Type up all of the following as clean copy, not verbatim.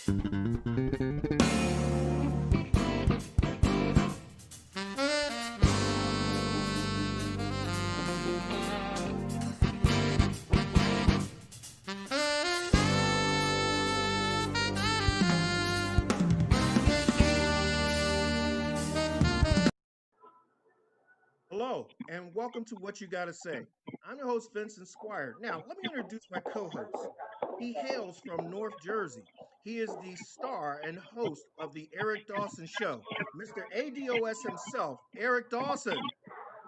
Hello, and welcome to What You Gotta Say. I'm your host, Vincent Squire. Now, let me introduce my co host. He hails from North Jersey. He is the star and host of The Eric Dawson Show, Mr. ADOS himself, Eric Dawson.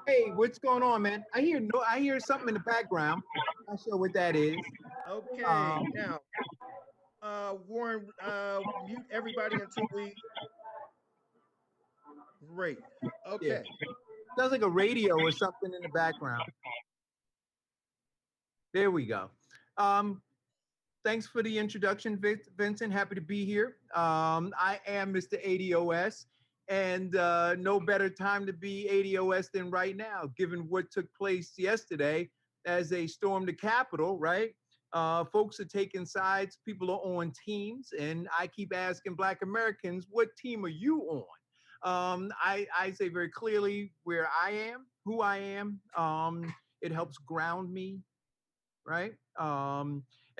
Hey, what's going on, man? I hear something in the background. Not sure what that is. Okay, Um, now, Warren, mute everybody until we. Great. yeah, Okay. sounds like a radio or something in the background. There we go. Um, Thanks for the introduction, Vincent. Happy to be here. I am Mr. ADOS, and no better time to be ADOS than right now, given what took place yesterday as they stormed the Capitol, right? Folks are taking sides, people are on teams, and I keep asking Black Americans, what team are you on? I say very clearly where I am, who I am. It helps ground me, right?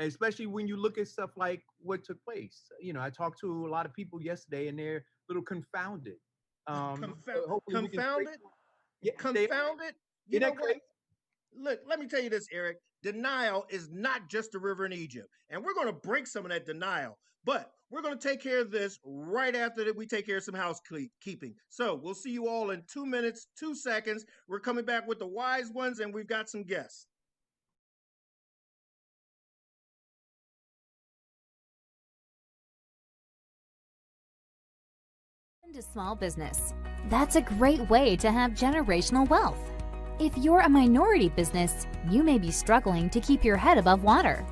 Especially when you look at stuff like what took place. You know, I talked to a lot of people yesterday, and they're a little confounded. Hopefully, we can. Confounded? Yeah, Confounded? You isn't know that what? crazy? Look, let me tell you this, Eric. Denial is not just a river in Egypt. And we're going to break some of that denial. But we're going to take care of this right after that we take care of some housekeeping. So we'll see you all in 2 minutes, 2 seconds. We're coming back with the wise ones, and we've got some guests. Into small business. That's a great way to have generational wealth. If you're a minority business, you may be struggling to keep your head above water.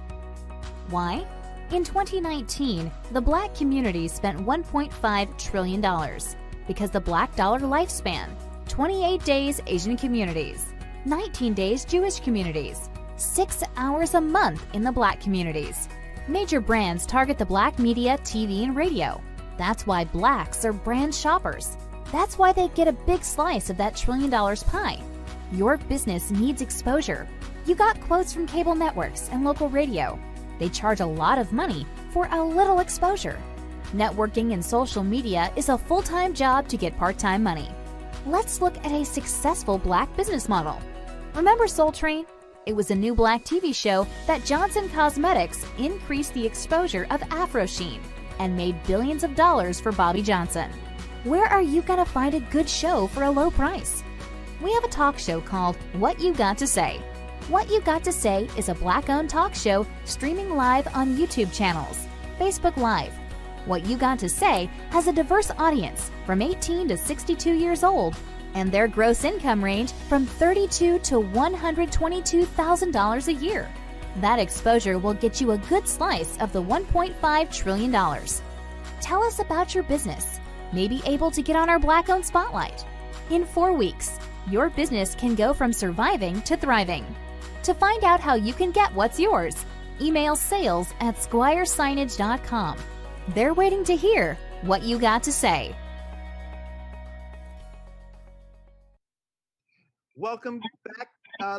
Why? In 2019, the Black community spent $1.5 trillion because the Black dollar lifespan, 28 days Asian communities, 19 days Jewish communities, 6 hours a month in the Black communities. Major brands target the Black media, TV, and radio. That's why Blacks are brand shoppers. That's why they get a big slice of that $1 trillion pie. Your business needs exposure. You got quotes from cable networks and local radio. They charge a lot of money for a little exposure. Networking and social media is a full-time job to get part-time money. Let's look at a successful Black business model. Remember Soul Train? It was a new Black TV show that Johnson Cosmetics increased the exposure of Afro Sheen and made billions of dollars for Bobby Johnson. Where are you gonna find a good show for a low price? We have a talk show called What You Got to Say. What You Got to Say is a Black-owned talk show streaming live on YouTube channels, Facebook Live. What You Got to Say has a diverse audience from 18 to 62 years old, and their gross income range from $32,000 to $122,000 a year. That exposure will get you a good slice of the $1.5 trillion. Tell us about your business. Maybe able to get on our Black-owned spotlight. In 4 weeks, your business can go from surviving to thriving. To find out how you can get what's yours, email sales@squiresignage.com. They're waiting to hear what you got to say. Welcome back,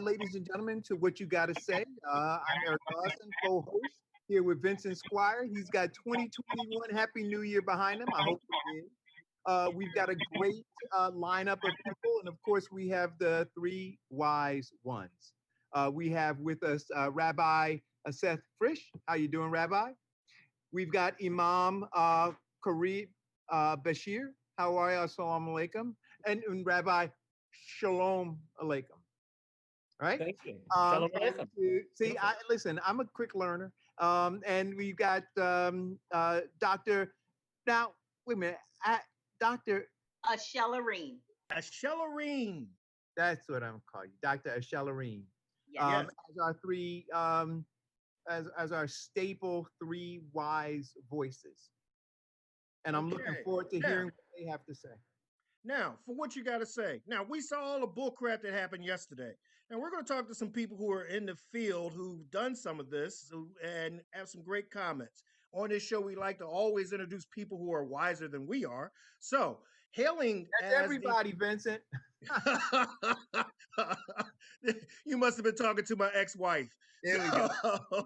ladies and gentlemen, to What You Gotta Say. I'm Eric Dawson, co-host here with Vincent Squire. He's got 2021 Happy New Year behind him. I hope he did. We've got a great lineup of people, and of course, we have the three wise ones. We have with us Rabbi Seth Frisch. How you doing, Rabbi? We've got Imam Karib Bashir. How are you? Assalamu alaikum. And Rabbi Shalom alaikum. All right. Thank you. Shalom alaikum. See, listen, I'm a quick learner. And we've got Dr. Now, wait a minute. Dr. Shellarine. Shellarine. That's what I'm calling you, Dr. Shellarine. Yes. As our three, as our staple three wise voices. And I'm looking forward to hearing what they have to say. Now, for what you got to say. Now, we saw all the bullcrap that happened yesterday. And we're going to talk to some people who are in the field who've done some of this and have some great comments. On this show, we like to always introduce people who are wiser than we are. So, hailing That's as everybody, Vincent. you must have been talking to my ex-wife. There we go.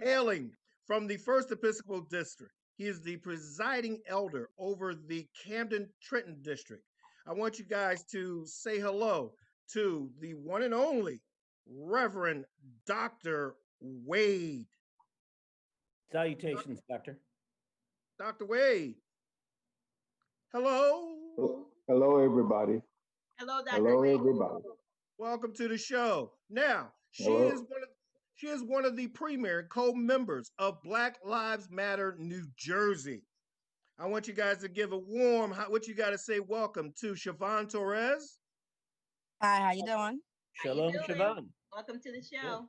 Hailing from the First Episcopal District, he is the presiding elder over the Camden Trenton District. I want you guys to say hello to the one and only Reverend Dr. Wade. Salutations, Doctor. Dr. Wade. Hello. Hello, everybody. Hello, Dr. Hello, Wade. everybody. Welcome to the show. Now, she Hello. is one of the premier co-members of Black Lives Matter New Jersey. I want you guys to give a warm, what you got to say, welcome to Siobhan Torres. Hi, how you doing? How you Shalom, doing? Siobhan. Welcome to the show.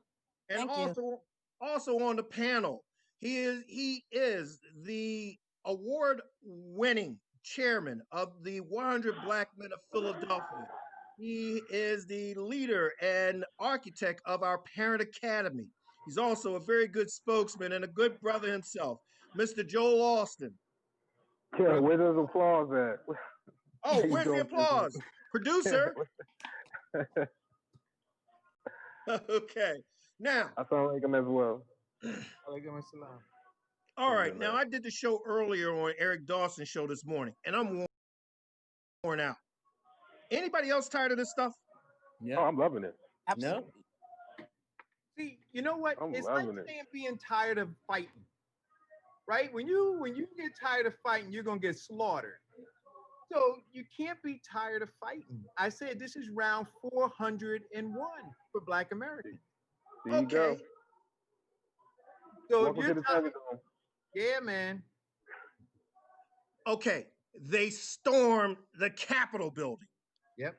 And Thank you. also on the panel, he is the award-winning chairman of the 100 Black Men of Philadelphia. He is the leader and architect of our Parent Academy. He's also a very good spokesman and a good brother himself, Mr. Joel Austin. Yeah, where does the applause at? Oh, where's the applause? Producer. Okay. Now, I sound like him as well. Alaikum assalam. all right. Now, I did the show earlier on Eric Dawson's show this morning, and I'm worn out. Anybody else tired of this stuff? Oh, Yeah. I'm loving it. Absolutely. See, you know what? I'm It's like loving it. saying being tired of fighting, right? When you get tired of fighting, you're gonna get slaughtered. So you can't be tired of fighting. I said this is round 401 for Black Americans. There you go. Okay. So Welcome if to you're the tired, Thunderdome. yeah, man. Okay. They stormed the Capitol building. Yep.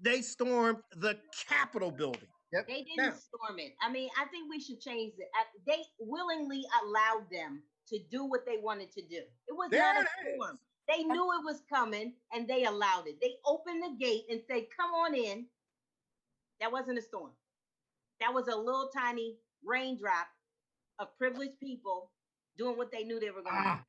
They stormed the Capitol building. Yep. They didn't Now- storm it. I mean, I think we should change it. They willingly allowed them to do what they wanted to do. It was There not a it storm. is. They knew it was coming and they allowed it. They opened the gate and said, come on in. That wasn't a storm. That was a little tiny raindrop of privileged people doing what they knew they were going to do.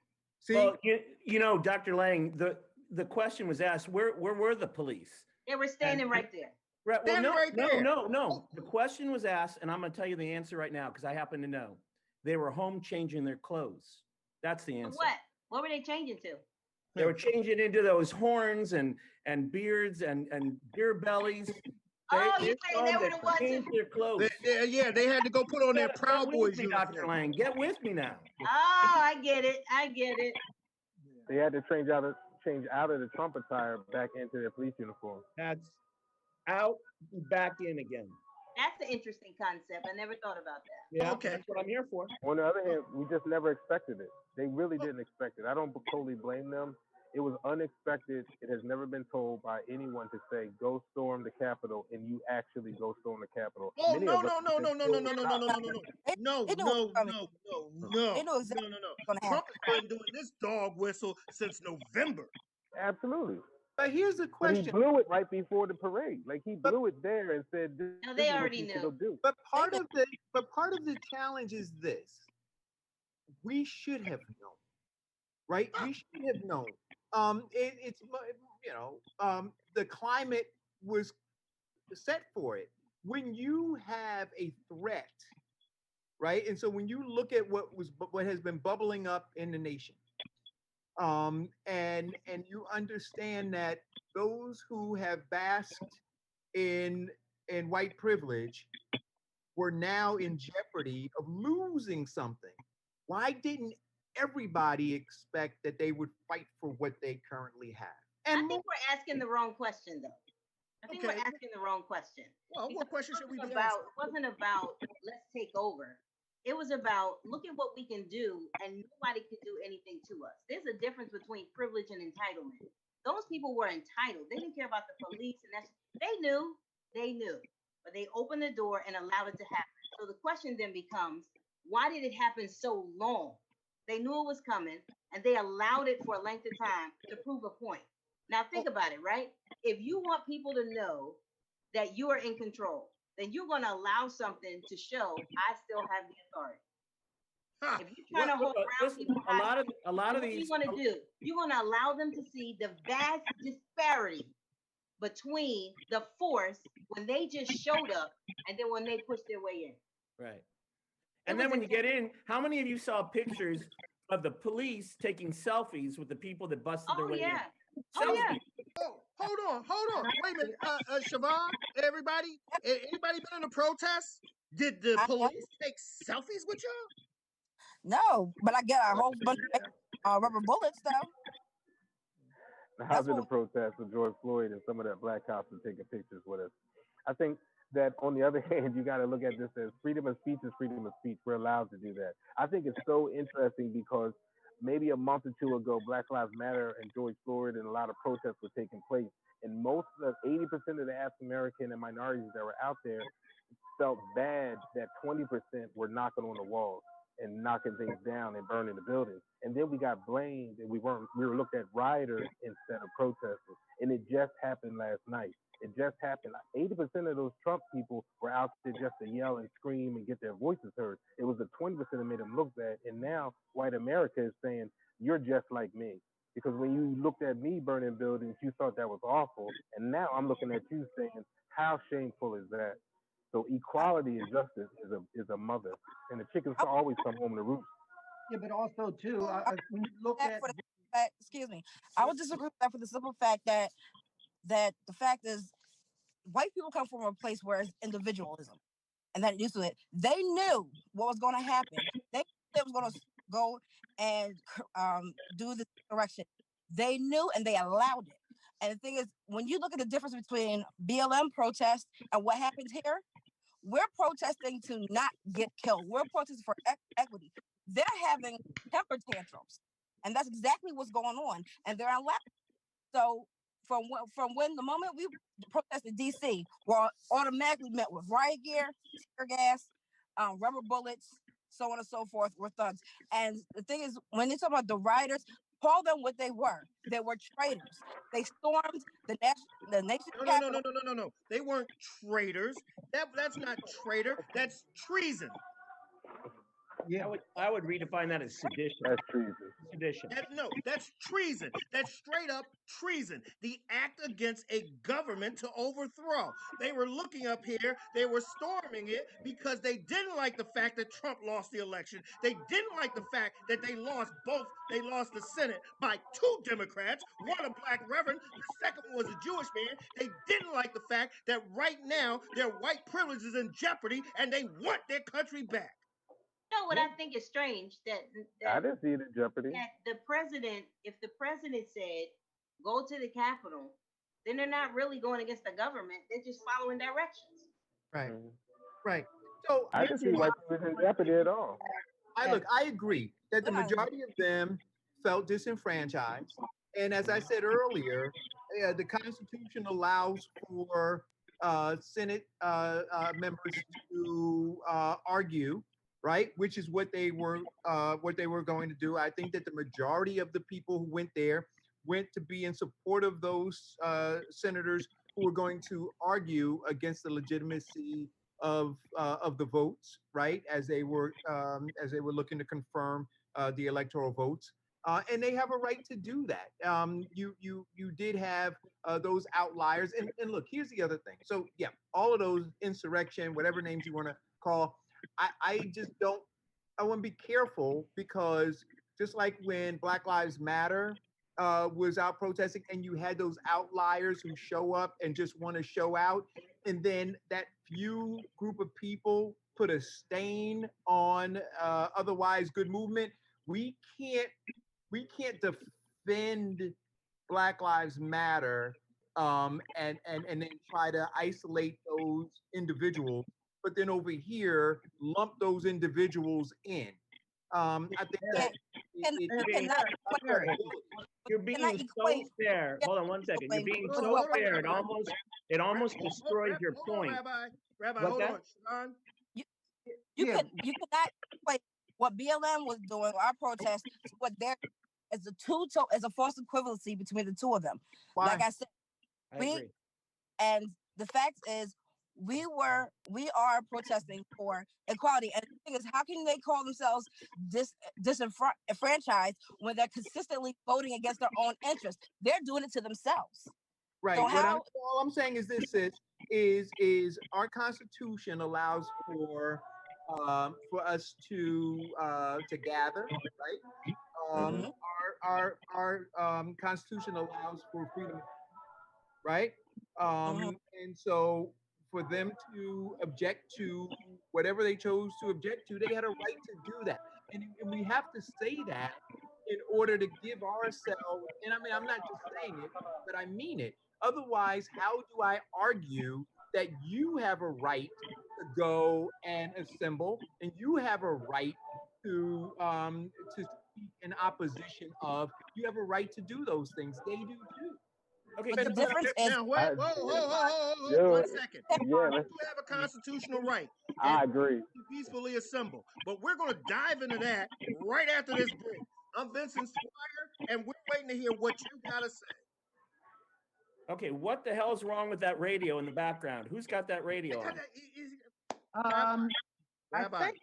See, Well, you know, Dr. Lang, the question was asked, where were the police? They were standing right there. Right. Well, Standing no, right there. no. The question was asked, and I'm going to tell you the answer right now because I happen to know. They were home changing their clothes. That's the answer. What? What were they changing to? They were changing into those horns and beards and beer bellies. Oh, you saying they were the ones who- changed their clothes. They had to go put on their Get Proud with Boys me, Dr. uniform. Lang. Get with me now. Oh, I get it. I get it. They had to change out of the Trump attire back into their police uniform. That's out, back in again. That's an interesting concept. I never thought about that. Yeah, Okay. that's what I'm here for. On the other hand, we just never expected it. They really didn't expect it. I don't totally blame them. It was unexpected. It has never been told by anyone to say, go storm the Capitol, and you actually go storm the Capitol. Oh, Many no, of us no, no, have no, been no, no, told no, no, not no, no, to. no, no, They no, knew it no, was coming. no, They knew exactly no. what's gonna Trump happen. has been doing this dog whistle since November. Absolutely. but here's the But he question. blew it right before the parade. Like he blew it there and said, "This No, they is what already you should knew. go do." But part of the challenge is this: we should have known, right? We should have known. It's the climate was set for it. When you have a threat, right? And so when you look at what has been bubbling up in the nation, and you understand that those who have basked in white privilege were now in jeopardy of losing something. Why didn't everybody expect that they would fight for what they currently have? I And think we're asking the wrong question, though. I think Okay. we're asking the wrong question. Well, what Because question should we be it asking? wasn't about let's take over. It was about look at what we can do, and nobody can do anything to us. There's a difference between privilege and entitlement. Those people were entitled. They didn't care about the police, and they knew, but they opened the door and allowed it to happen. So the question then becomes, why did it happen so long? They knew it was coming, and they allowed it for a length of time to prove a point. Now think about it, right? If you want people to know that you are in control, then you're going to allow something to show I still have the authority. Ha. If you're trying to hold around Listen, people, a lot of what are these. you going to do? You're going to allow them to see the vast disparity between the force when they just showed up and then when they pushed their way in. Right. And then when you get in, how many of you saw pictures of the police taking selfies with the people that busted their way in? Oh yeah. Oh, hold on. Wait a minute. Siobhan, everybody, anybody been in a protest? Did the police take selfies with y'all? No, but I get a whole bunch of rubber bullets though. I was in a protest with George Floyd, and some of that black cops were taking pictures with us. I think that on the other hand, you got to look at this as freedom of speech is freedom of speech. We're allowed to do that. I think it's so interesting because maybe a month or two ago, Black Lives Matter and George Floyd and a lot of protests were taking place. And most of 80% of the African American and minorities that were out there felt bad that 20% were knocking on the walls and knocking things down and burning the buildings. And then we got blamed and we were looked at rioters instead of protesters. And it just happened last night. It just happened. 80% of those Trump people were out there just to yell and scream and get their voices heard. It was the 20% that made them look bad. And now white America is saying, you're just like me. Because when you looked at me burning buildings, you thought that was awful. And now I'm looking at you saying, how shameful is that? So equality and justice is a mother. And the chickens always come home to roost. Yeah, but also too, when you look at excuse me, I would disagree with that for the simple fact that the fact is white people come from a place where it's individualism and that used to it. They knew what was going to happen. They was going to go and do the correction. They knew and they allowed it. And the thing is, when you look at the difference between BLM protests and what happens here, we're protesting to not get killed. We're protesting for equity. They're having temper tantrums, and that's exactly what's going on. And they're allowed. So from when the moment we protested DC, we're automatically met with riot gear, tear gas, rubber bullets, so on and so forth. We're thugs. And the thing is, when they talk about the rioters, call them what they were. They were traitors. They stormed the nation capital. No. They weren't traitors. That's not traitor. That's treason. Yeah, I would redefine that as sedition. That's treason. Sedition. That's treason. That's straight up treason. The act against a government to overthrow. They were looking up here. They were storming it because they didn't like the fact that Trump lost the election. They didn't like the fact that they lost both. They lost the Senate by 2 Democrats, one a black reverend, the second one was a Jewish man. They didn't like the fact that right now their white privilege is in jeopardy and they want their country back. You know what I think is strange that I didn't see it in jeopardy. That the president, if the president said go to the Capitol, then they're not really going against the government. They're just following directions. Right. Right. So I didn't see white people in jeopardy at all. I agree that the majority of them felt disenfranchised. And as I said earlier, the Constitution allows for Senate members to argue, right? Which is what they were going to do. I think that the majority of the people who went there went to be in support of those senators who were going to argue against the legitimacy of the votes, right? As they were looking to confirm the electoral votes. And they have a right to do that. You did have those outliers. And look, here's the other thing. So yeah, all of those insurrection, whatever names you want to call, I want to be careful because just like when Black Lives Matter was out protesting and you had those outliers who show up and just want to show out, and then that few group of people put a stain on otherwise good movement, we can't defend Black Lives Matter and then try to isolate those individuals, but then over here lump those individuals in. I think that you're being so fair. Hold on one second. You're being so fair. It almost destroys your point. Rabbi, hold on. Sean? You cannot equate what BLM was doing, our protest, to what they're as a false equivalency between the two of them. Why? Like I said, I agree. and the fact is, we are protesting for equality. And the thing is, how can they call themselves disenfranchised when they're consistently voting against their own interests? They're doing it to themselves. Right. So how? All I'm saying is this: is our Constitution allows for us to gather, right? Mhm. Our Constitution allows for freedom, right? Mhm. And so for them to object to whatever they chose to object to, they had a right to do that. And we have to say that in order to give ourselves, and I mean, I'm not just saying it, but I mean it. Otherwise, how do I argue that you have a right to go and assemble and you have a right to speak in opposition of, you have a right to do those things. They do too. Okay, But the difference is, Now, wait, whoa, Yo, 1 second. yeah, You have a constitutional right, and I agree. to peacefully assemble. But we're going to dive into that right after this break. I'm Vincent Squire, and we're waiting to hear what you got to say. okay, what the hell's wrong with that radio in the background? Who's got that radio on? I Rabbi. think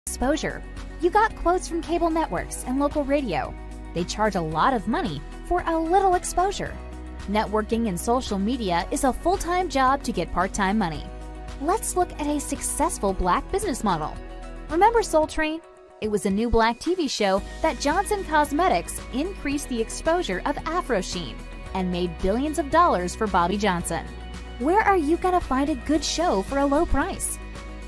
Exposure. You got quotes from cable networks and local radio. They charge a lot of money for a little exposure. Networking and social media is a full-time job to get part-time money. Let's look at a successful Black business model. Remember Soul Train? It was a new Black TV show that Johnson Cosmetics increased the exposure of Afro Sheen and made billions of dollars for Bobby Johnson. Where are you gonna find a good show for a low price?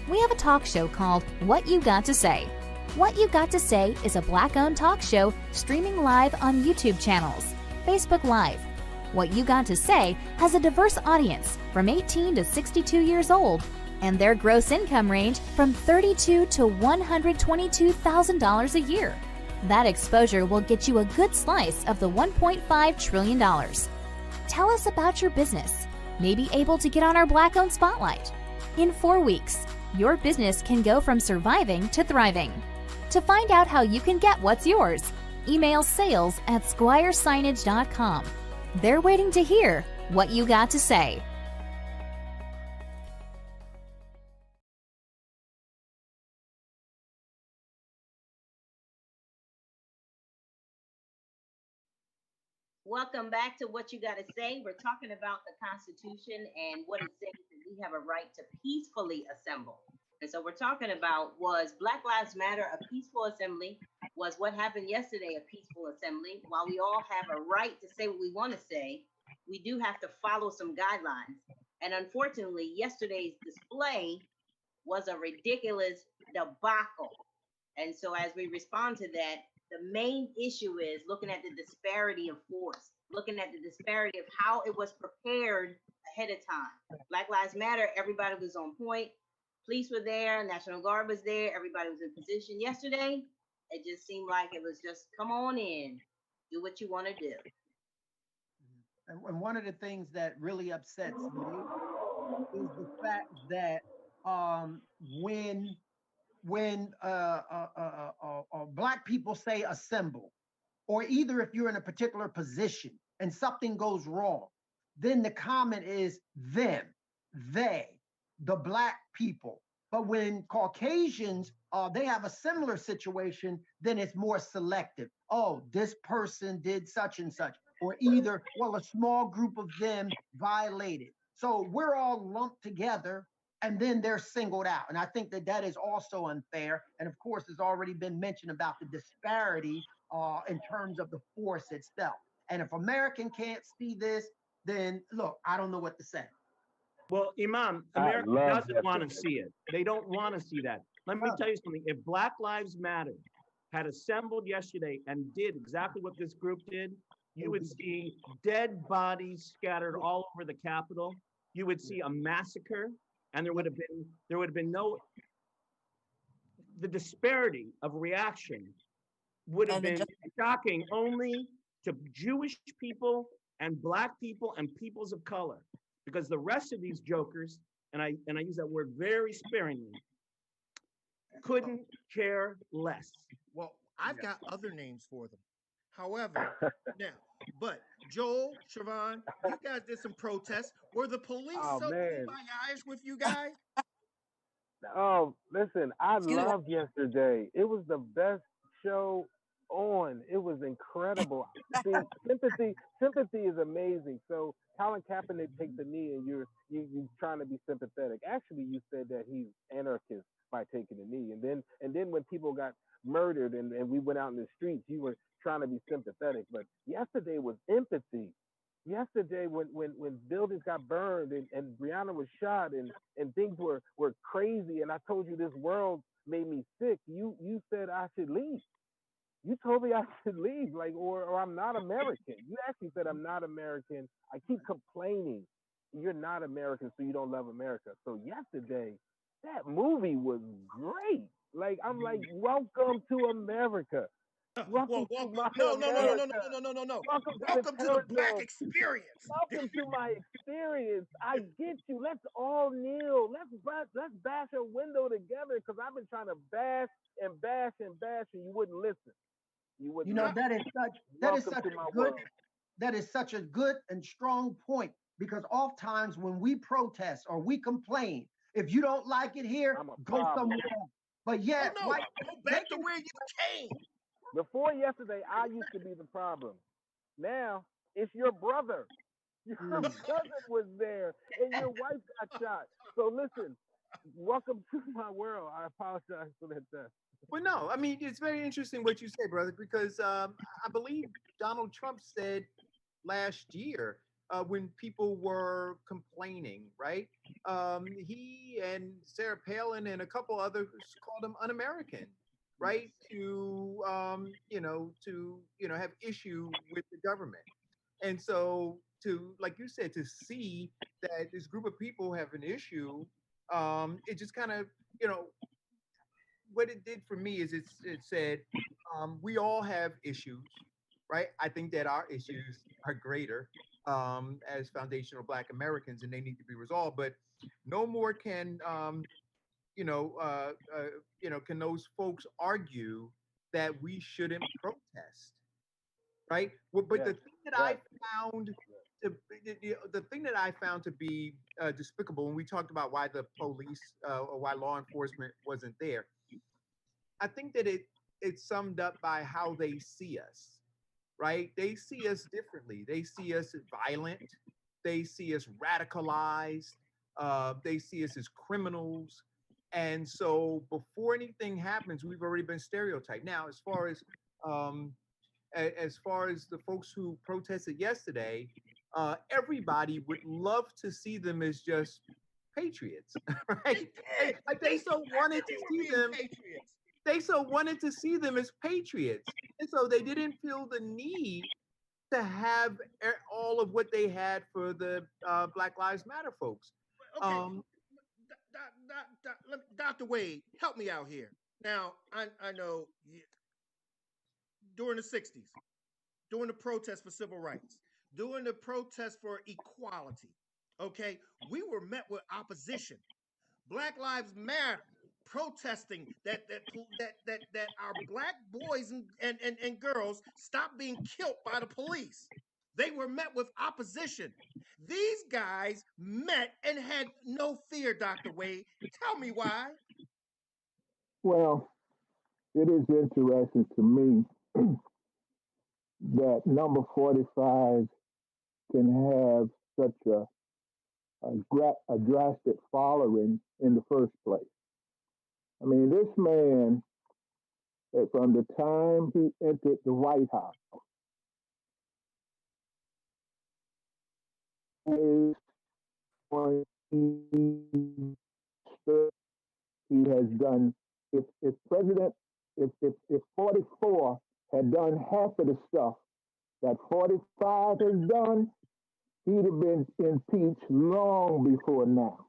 We have a talk show called What You Got to Say. What You Got to Say is a Black-owned talk show streaming live on YouTube channels, Facebook Live. What You Got to Say has a diverse audience from 18 to 62 years old, and their gross income range from $32,000 to $122,000 a year. That exposure will get you a good slice of the $1.5 trillion. Tell us about your business. Maybe able to get on our Black-owned spotlight. In 4 weeks, your business can go from surviving to thriving. To find out how you can get what's yours, email sales@squiresignage.com. They're waiting to hear what you got to say. Welcome back to What You Gotta Say. We're talking about the Constitution and what it says that we have a right to peacefully assemble. And so we're talking about, was Black Lives Matter a peaceful assembly? Was what happened yesterday a peaceful assembly? While we all have a right to say what we want to say, we do have to follow some guidelines. And unfortunately, yesterday's display was a ridiculous debacle. And so as we respond to that, the main issue is looking at the disparity of force, looking at the disparity of how it was prepared ahead of time. Black Lives Matter, everybody was on point. Police were there, National Guard was there, everybody was in position. Yesterday, it just seemed like it was just, come on in, do what you want to do. and one of the things that really upsets me is the fact that um, when Black people say assemble, or either if you're in a particular position and something goes wrong, then the comment is them, they, the Black people. But when Caucasians, they have a similar situation, then it's more selective. Oh, this person did such and such, or either, well, a small group of them violated. So we're all lumped together and then they're singled out. And I think that that is also unfair. And of course, it's already been mentioned about the disparity in terms of the force itself. And if American can't see this, then look, I don't know what to say. Well, Imam, I America love doesn't that want to perspective. see it. They don't want to see that. Let me Oh. tell you something. If Black Lives Matter had assembled yesterday and did exactly what this group did, you would see dead bodies scattered all over the Capitol. You would see a massacre, and there would have been no, the disparity of reaction would have And it been just shocking only to Jewish people and Black people and peoples of color, because the rest of these jokers, and I use that word very sparingly, couldn't care less. Well, I've got other names for them. However, now, but Joel, Siobhan, you guys did some protests. Were the police Oh so man. kumbaya-ish with you guys? Oh, listen, I excuse me. loved yesterday. It was the best show on. It was incredible. See, sympathy is amazing. So Colin Kaepernick takes a knee, and you trying to be sympathetic. Actually, you said that he's anarchist by taking a knee, and then when people got murdered and we went out in the streets, you were trying to be sympathetic. But yesterday was empathy. Yesterday, when buildings got burned and Brianna was shot and things were crazy, and I told you this world made me sick, you said I should leave. You told me I should leave, like, or I'm not American. You actually said I'm not American. I keep complaining. You're not American, so you don't love America. So yesterday, that movie was great. Like, I'm like, welcome to America. Welcome to my No, America. Welcome to the Black Territory. experience. Welcome to my experience. I get you. Let's all kneel. Let's bash a window together, because I've been trying to bash and bash and bash, and you wouldn't listen. You wouldn't. You know, listen. that is Welcome such to a my good world. that is such a good and strong point, because oftentimes when we protest or we complain, if you don't like it here, I'm a go problem. somewhere else. But Oh yet, no, white go they back to can where you came. Before yesterday, I used to be the problem. Now it's your brother. Your cousin was there, and your wife got shot. So listen, welcome to my world. I apologize for that. Well, no, I mean, it's very interesting what you say, brother, because I believe Donald Trump said last year when people were complaining, right? He and Sarah Palin and a couple others called him un-American, right? To have issue with the government, and so to, like you said, to see that this group of people have an issue, it just kind of, what it did for me is it said we all have issues, right? I think that our issues are greater as foundational Black Americans, and they need to be resolved. But no more can can those folks argue that we shouldn't protest, right? Well, but the thing that I found the thing that I found to be despicable when we talked about why the police or why law enforcement wasn't there, I think that it's summed up by how they see us, right? They see us differently. They see us as violent. They see us radicalized. They see us as criminals. And so before anything happens, we've already been stereotyped. Now, as far as the folks who protested yesterday, everybody would love to see them as just patriots, right? Like they so wanted to see them. Patriots. They so wanted to see them as patriots, and so they didn't feel the need to have all of what they had for the Black Lives Matter folks. Okay, Dr. Wade, help me out here. Now, I know during the 60s, during the protest for civil rights, during the protest for equality, okay, we were met with opposition. Black Lives Matter protesting that our Black boys and girls stop being killed by the police. They were met with opposition. These guys met and had no fear, Dr. Wade. Tell me why. Well, it is interesting to me that number 45 can have such a drastic following in the first place. I mean, this man, from the time he entered the White House, is when he has done. If 44 had done half of the stuff that 45 has done, he'd have been impeached long before now.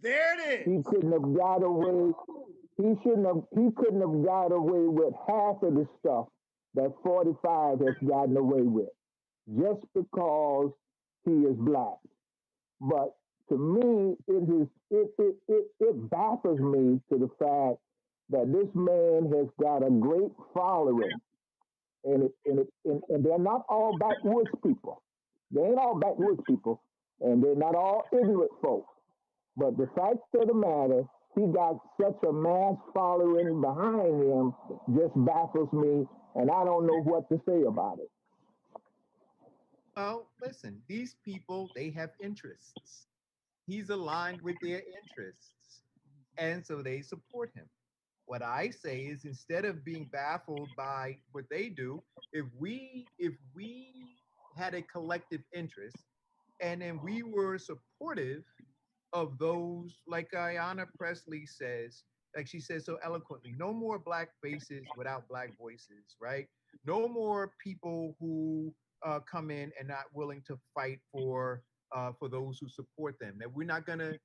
There it He is. couldn't have got away. He couldn't have got away with half of the stuff that 45 has gotten away with, just because he is black. But to me, it baffles me to the fact that this man has got a great following, and they're not all backwoods people. They ain't all backwoods people, and they're not all ignorant folks. But the fact of the matter, he got such a mass following behind him, just baffles me, and I don't know what to say about it. Well, listen, these people, they have interests. He's aligned with their interests. And so they support him. What I say is, instead of being baffled by what they do, if we had a collective interest and then we were supportive of those, like Ayanna Presley says, like she says so eloquently, no more black faces without black voices, right? No more people who come in and not willing to fight for those who support them. That we're not gonna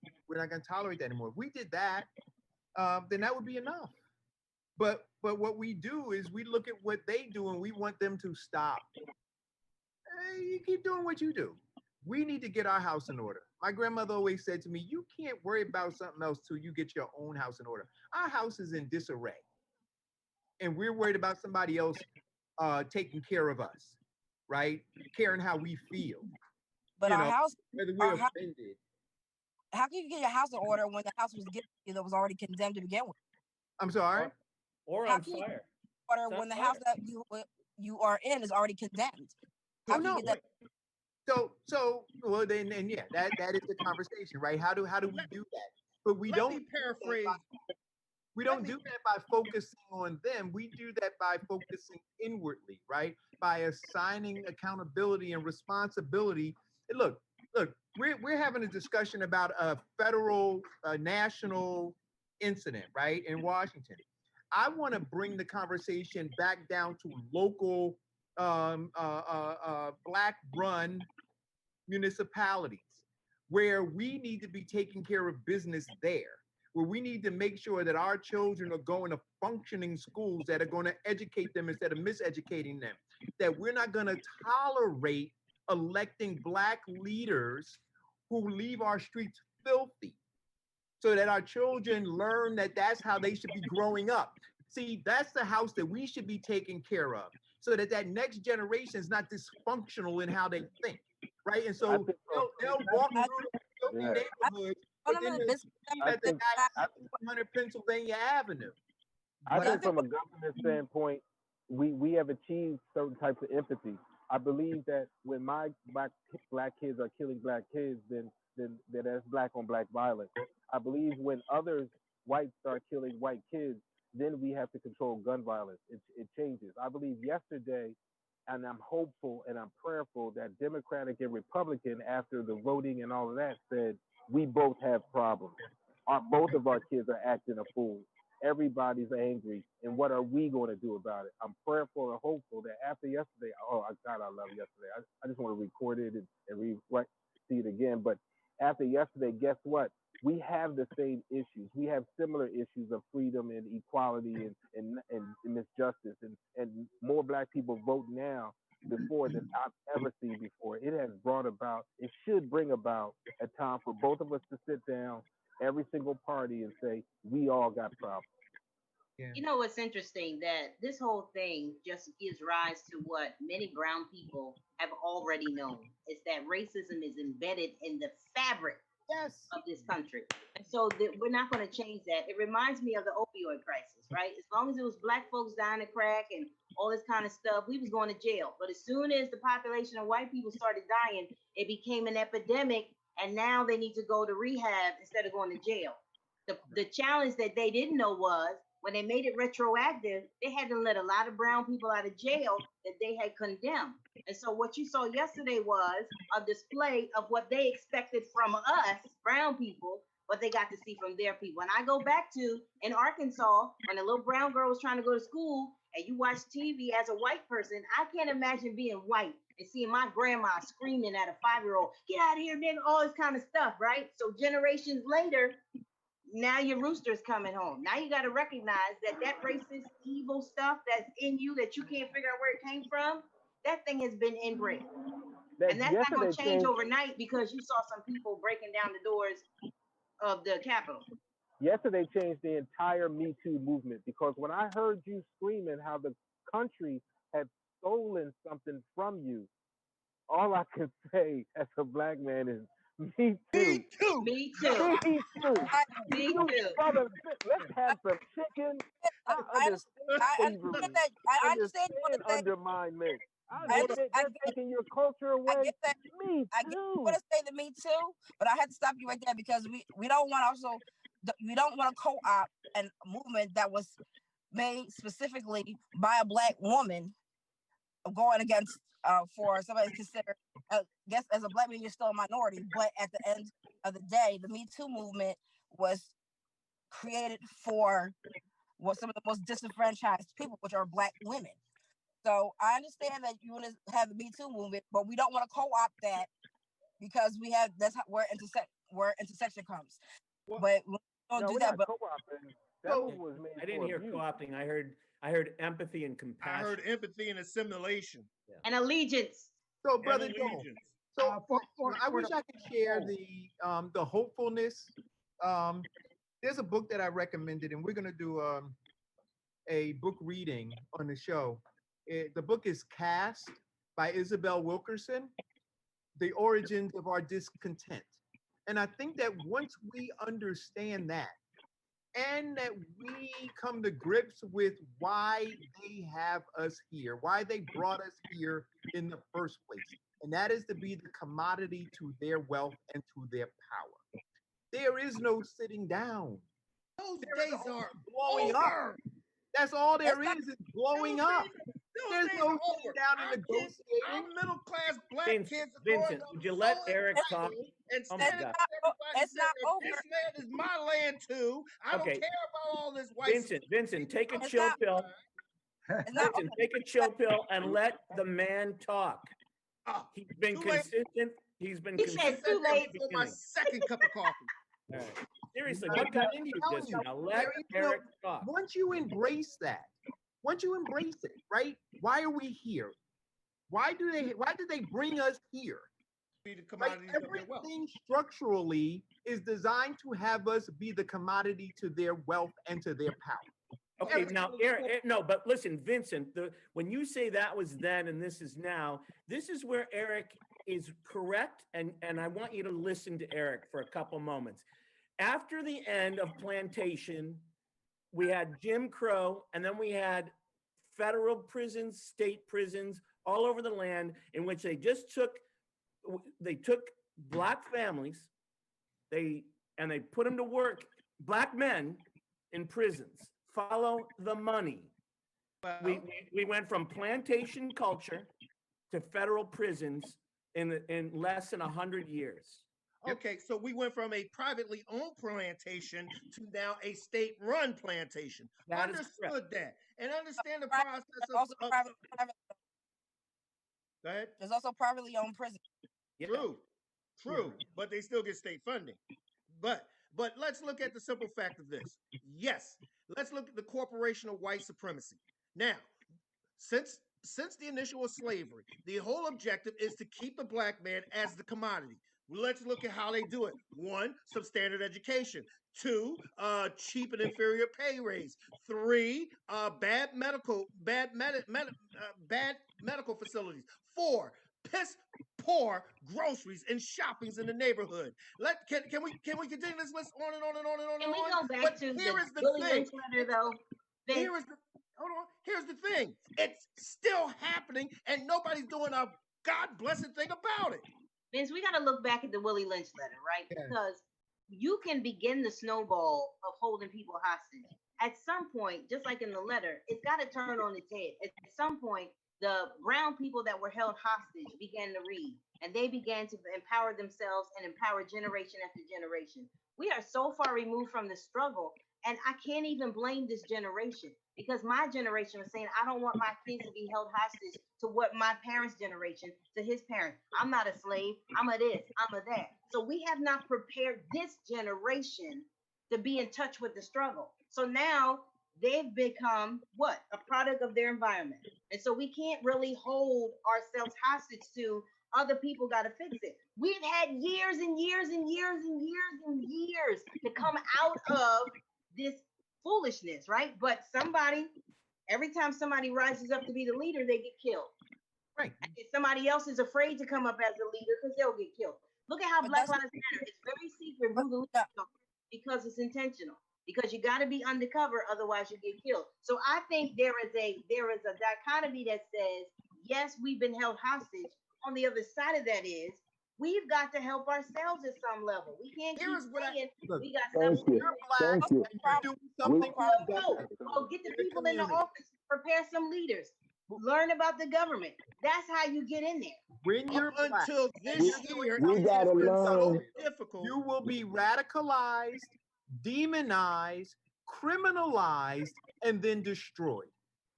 tolerate that anymore. If we did that, then that would be enough. But what we do is we look at what they do and we want them to stop. Hey, you keep doing what you do. We need to get our house in order. My grandmother always said to me, you can't worry about something else till you get your own house in order. Our house is in disarray. And we're worried about somebody else taking care of us, right? Caring how we feel. But our house, whether we're offended. how can you get your house in order when the house was given to you that was already condemned to begin with? I'm sorry? Or How on can you fire. order when the house that you are in is already condemned? How can you get that? So well then and yeah, that is the conversation, right? How do we do that? But we Let don't me paraphrase. we don't do that by focusing on them. We do that by focusing inwardly, right? By assigning accountability and responsibility. And look, we're having a discussion about a federal, national incident, right, in Washington. I want to bring the conversation back down to local, black-run municipalities, where we need to be taking care of business there, where we need to make sure that our children are going to functioning schools that are going to educate them instead of miseducating them, that we're not going to tolerate electing black leaders who leave our streets filthy, so that our children learn that that's how they should be growing up. See, that's the house that we should be taking care of, so that that next generation is not dysfunctional in how they think, right? And so they'll walk through the filthy neighborhoods, but then they'll see that the guy at 100 Pennsylvania Avenue. I think from a government standpoint, we have achieved certain types of empathy. I believe that when my black kids are killing black kids, then that's black on black violence. I believe when others, whites, start killing white kids, then we have to control gun violence. It changes. I believe yesterday, and I'm hopeful and I'm prayerful that Democratic and Republican, after the voting and all of that, said we both have problems. Both of our kids are acting a fool. Everybody's angry, and what are we going to do about it? I'm prayerful and hopeful that after yesterday, oh God, I love yesterday. I just want to record it and see it again. But after yesterday, guess what? We have the same issues. We have similar issues of freedom and equality and misjustice, and more black people vote now before than I've ever seen before. It has brought about, it should bring about a time for both of us to sit down, every single party, and say, we all got problems. Yeah. You know what's interesting? That this whole thing just gives rise to what many brown people have already known, is that racism is embedded in the fabric of this country. And so we're not going to change that. It reminds me of the opioid crisis, right? As long as it was black folks dying of crack and all this kind of stuff, we was going to jail. But as soon as the population of white people started dying, it became an epidemic, and now they need to go to rehab instead of going to jail. The challenge that they didn't know was, when they made it retroactive, they had to let a lot of brown people out of jail that they had condemned. And so what you saw yesterday was a display of what they expected from us, brown people, what they got to see from their people. And I go back to, in Arkansas, when a little brown girl was trying to go to school, and you watch TV as a white person, I can't imagine being white and seeing my grandma screaming at a 5-year-old, get out of here, nigga, all this kind of stuff, right? So generations later, now your rooster's coming home. Now you got to recognize that that racist, evil stuff that's in you that you can't figure out where it came from, that thing has been inbred. And that's not going to change overnight because you saw some people breaking down the doors of the Capitol. Yesterday changed the entire Me Too movement, because when I heard you screaming how the country had stolen something from you, all I can say as a black man is, me too. Me too. Me too. Me too. Brother, let's have some chicken. I understand that. I understand underminement. I understand they're taking your culture away. I get that. Me I want to say the Me Too, but I had to stop you right there because we don't want to co-opt a movement that was made specifically by a black woman going against for somebody to consider. I guess as a black man, you're still a minority, but at the end of the day, the Me Too movement was created for some of the most disenfranchised people, which are black women. So I understand that you want to have the Me Too movement, but we don't want to co-opt that because that's where intersection comes. Well, but we don't do that. But I didn't hear co-opting. I heard empathy and compassion. I heard empathy and assimilation. Yeah. And allegiance. So, Brother Joel, I wish I could share the hopefulness. There's a book that I recommended, and we're going to do a book reading on the show. The book is Cast by Isabel Wilkerson, The Origins of Our Discontent. And I think that once we understand that, and that we come to grips with why they have us here, why they brought us here in the first place, and that is to be the commodity to their wealth and to their power. There is no sitting down. Those days are blowing up. That's all there is blowing up. There's no sitting down and negotiating. Our middle class black kids are Vincent, would you let Eric talk? And oh my God. It's not over. This land is my land too. I don't care about all this white. Vincent, take a chill pill. Vincent, take a chill pill and let the man talk. He's been consistent. He's been consistent. Said too late for my second cup of coffee. All right. Seriously, what got into this? Now let Eric talk. Once you embrace that, once you embrace it, right? Why are we here? Why did they bring us here? Right? Everything structurally is designed to have us be the commodity to their wealth and to their power. Okay, now, Eric, no, but listen, Vincent, when you say that was then and this is now, this is where Eric is correct, and I want you to listen to Eric for a couple moments. After the end of plantation, we had Jim Crow, and then we had federal prisons, state prisons all over the land, in which they took black families, and they put them to work, black men in prisons. Follow the money. Well, we went from plantation culture to federal prisons in less than 100 years. Okay, so we went from a privately owned plantation to now a state-run plantation. Understood that, and understand the process of. Go ahead. There's also privately owned prisons. True, but they still get state funding. But let's look at the simple fact of this. Yes, let's look at the corporation of white supremacy. Now, since the initial of slavery, the whole objective is to keep the black man as the commodity. Let's look at how they do it. 1, substandard education. 2, cheap and inferior pay raise. 3, bad medical facilities. 4, piss poor groceries and shoppings in the neighborhood. Can we continue this list on and on and on and on? Can we go back to the Willie Lynch letter though? Here's the thing. It's still happening, and nobody's doing a God blessed thing about it. Vince, we got to look back at the Willie Lynch letter, right? Yeah. Because you can begin the snowball of holding people hostage. At some point, just like in the letter, it's got to turn on its head. At some point, the brown people that were held hostage began to read, and they began to empower themselves and empower generation after generation. We are so far removed from the struggle, and I can't even blame this generation. because my generation was saying, I don't want my kids to be held hostage to what my parents' generation, to his parents. I'm not a slave. I'm a this, I'm a that. So we have not prepared this generation to be in touch with the struggle. So now they've become what? A product of their environment. And so we can't really hold ourselves hostage to other people got to fix it. We've had years and years and years and years and years to come out of this foolishness, right? But somebody, every time somebody rises up to be the leader, they get killed. Right. And somebody else is afraid to come up as a leader because they'll get killed. Look at how Black Lives Matter. It's very secret who the leader is because it's intentional. Because you got to be undercover, otherwise you get killed. So I think there is a dichotomy that says, yes, we've been held hostage. On the other side of that is we've got to help ourselves at some level. We can't keep saying we got Thank you. Thank you. Doing something well, get the people in the office, prepare some leaders, learn about the government. That's how you get in there. When you're black, until this year, we it gotta has been so learn. difficult. you will be radicalized, demonized, criminalized, and then destroyed.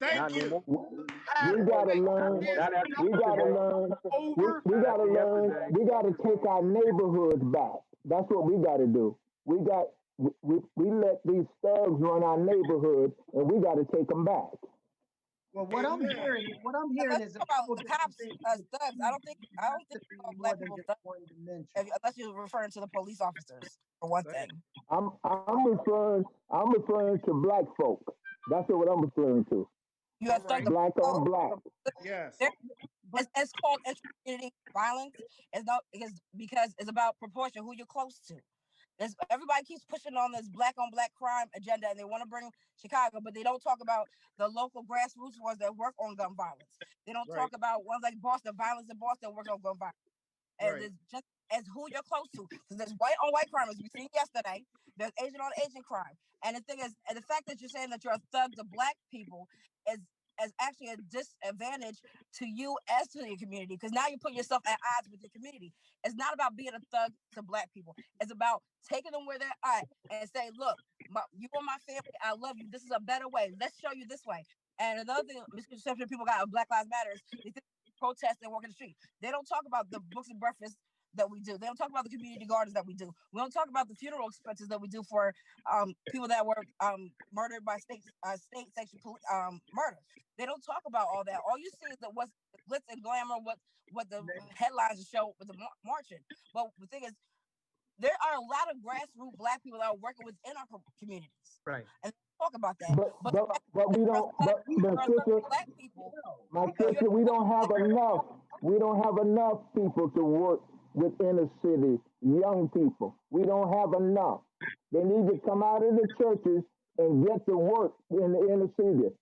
Thank Not you. anymore. We gotta learn. Not after We gotta yesterday. learn. Over. We gotta After learn. yesterday. We gotta take our neighborhoods back. That's what we gotta do. We let these thugs run our neighborhoods, and we gotta take them back. Well, what I'm Amen. hearing Let's is talk about the cops as thugs. I don't think to be all more black than people just thugs, one dimension. unless you're referring to the police officers for one thing. I'm referring to black folk. That's what I'm referring to. You have All right. thug Black on black. Yes. It's called intracommunity violence. It's not because it's about proportion, who you're close to. Everybody keeps pushing on this black on black crime agenda, and they want to bring Chicago, but they don't talk about the local grassroots ones that work on gun violence. They don't Right. talk about ones like Boston, violence in Boston, work on gun violence. And Right. it's just as who you're close to. Because there's white on white crime, as we seen yesterday. There's Asian on Asian crime. And the thing is, and the fact that you're saying that you're a thug to black people is actually a disadvantage to you as to your community, because now you put yourself at odds with your community. It's not about being a thug to black people. It's about taking them where they're at and say, look, you are my family. I love you. This is a better way. Let's show you this way. And another thing, misconception people got of Black Lives Matter is they think protest and walk in the street. They don't talk about the books and breakfast that we do. They don't talk about the community gardens that we do. We don't talk about the funeral expenses that we do for people that were murdered by state sanctioned murder. They don't talk about all that. All you see is what's glitz and glamour, what the headlines show with the marching. But the thing is, there are a lot of grassroots black people that are working within our communities. Right. And talk about that. But we don't. But sister, black people. my sister, we don't have enough. We don't have enough people to work with inner city young people. We don't have enough. They need to come out of the churches and get to work in the inner city.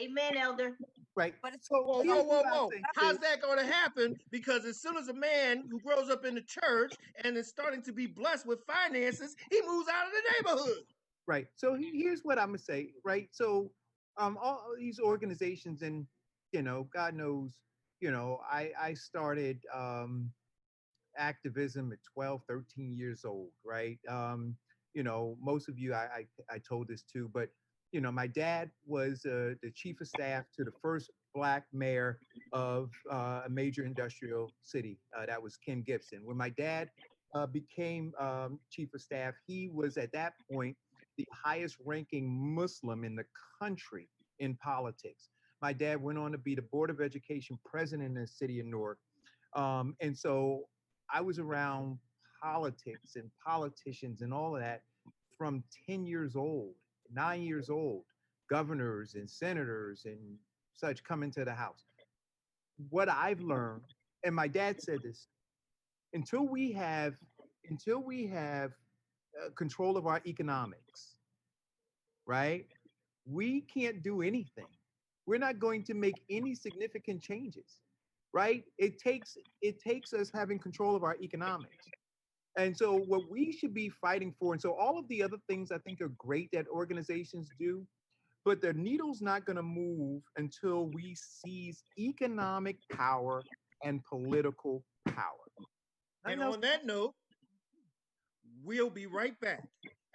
Amen, Elder. Right. But it's Whoa. How's that going to happen? Because as soon as a man who grows up in the church and is starting to be blessed with finances, he moves out of the neighborhood. Right. So here's what I'm gonna say. Right. So all these organizations, and God knows, I started activism at 12, 13 years old. Right. Most of you I told this to, but my dad was the chief of staff to the first black mayor of a major industrial city. That was Ken Gibson. When my dad became chief of staff, he was at that point the highest ranking Muslim in the country in politics. My dad went on to be the Board of Education president in the city of Newark. And so I was around politics and politicians and all of that from 10 years old, 9 years old, governors and senators and such come into the house. What I've learned, and my dad said this, until we have control of our economics, right? We can't do anything. We're not going to make any significant changes, right? It takes us having control of our economics. And so what we should be fighting for, and so all of the other things I think are great that organizations do, but the needle's not going to move until we seize economic power and political power. And on that note, we'll be right back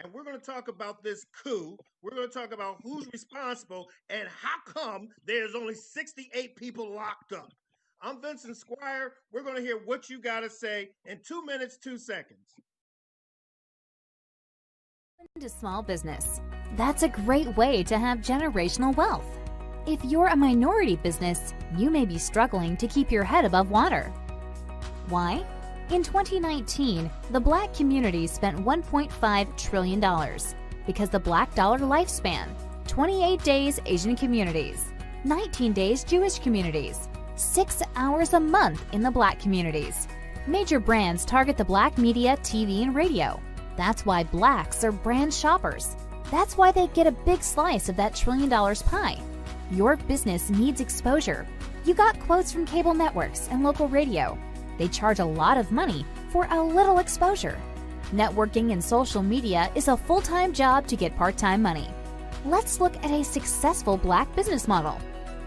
And we're going to talk about this coup. We're going to talk about who's responsible and how come there's only 68 people locked up. I'm Vincent Squire. We're going to hear what you got to say in 2 minutes, 2 seconds. To small business. That's a great way to have generational wealth. If you're a minority business, you may be struggling to keep your head above water. Why? In 2019, the Black community spent $1.5 trillion because the Black dollar lifespan, 28 days Asian communities, 19 days Jewish communities, 6 hours a month in the Black communities. Major brands target the Black media, TV, and radio. That's why Blacks are brand shoppers. That's why they get a big slice of that $1 trillion pie. Your business needs exposure. You got quotes from cable networks and local radio. They charge a lot of money for a little exposure. Networking and social media is a full-time job to get part-time money. Let's look at a successful Black business model.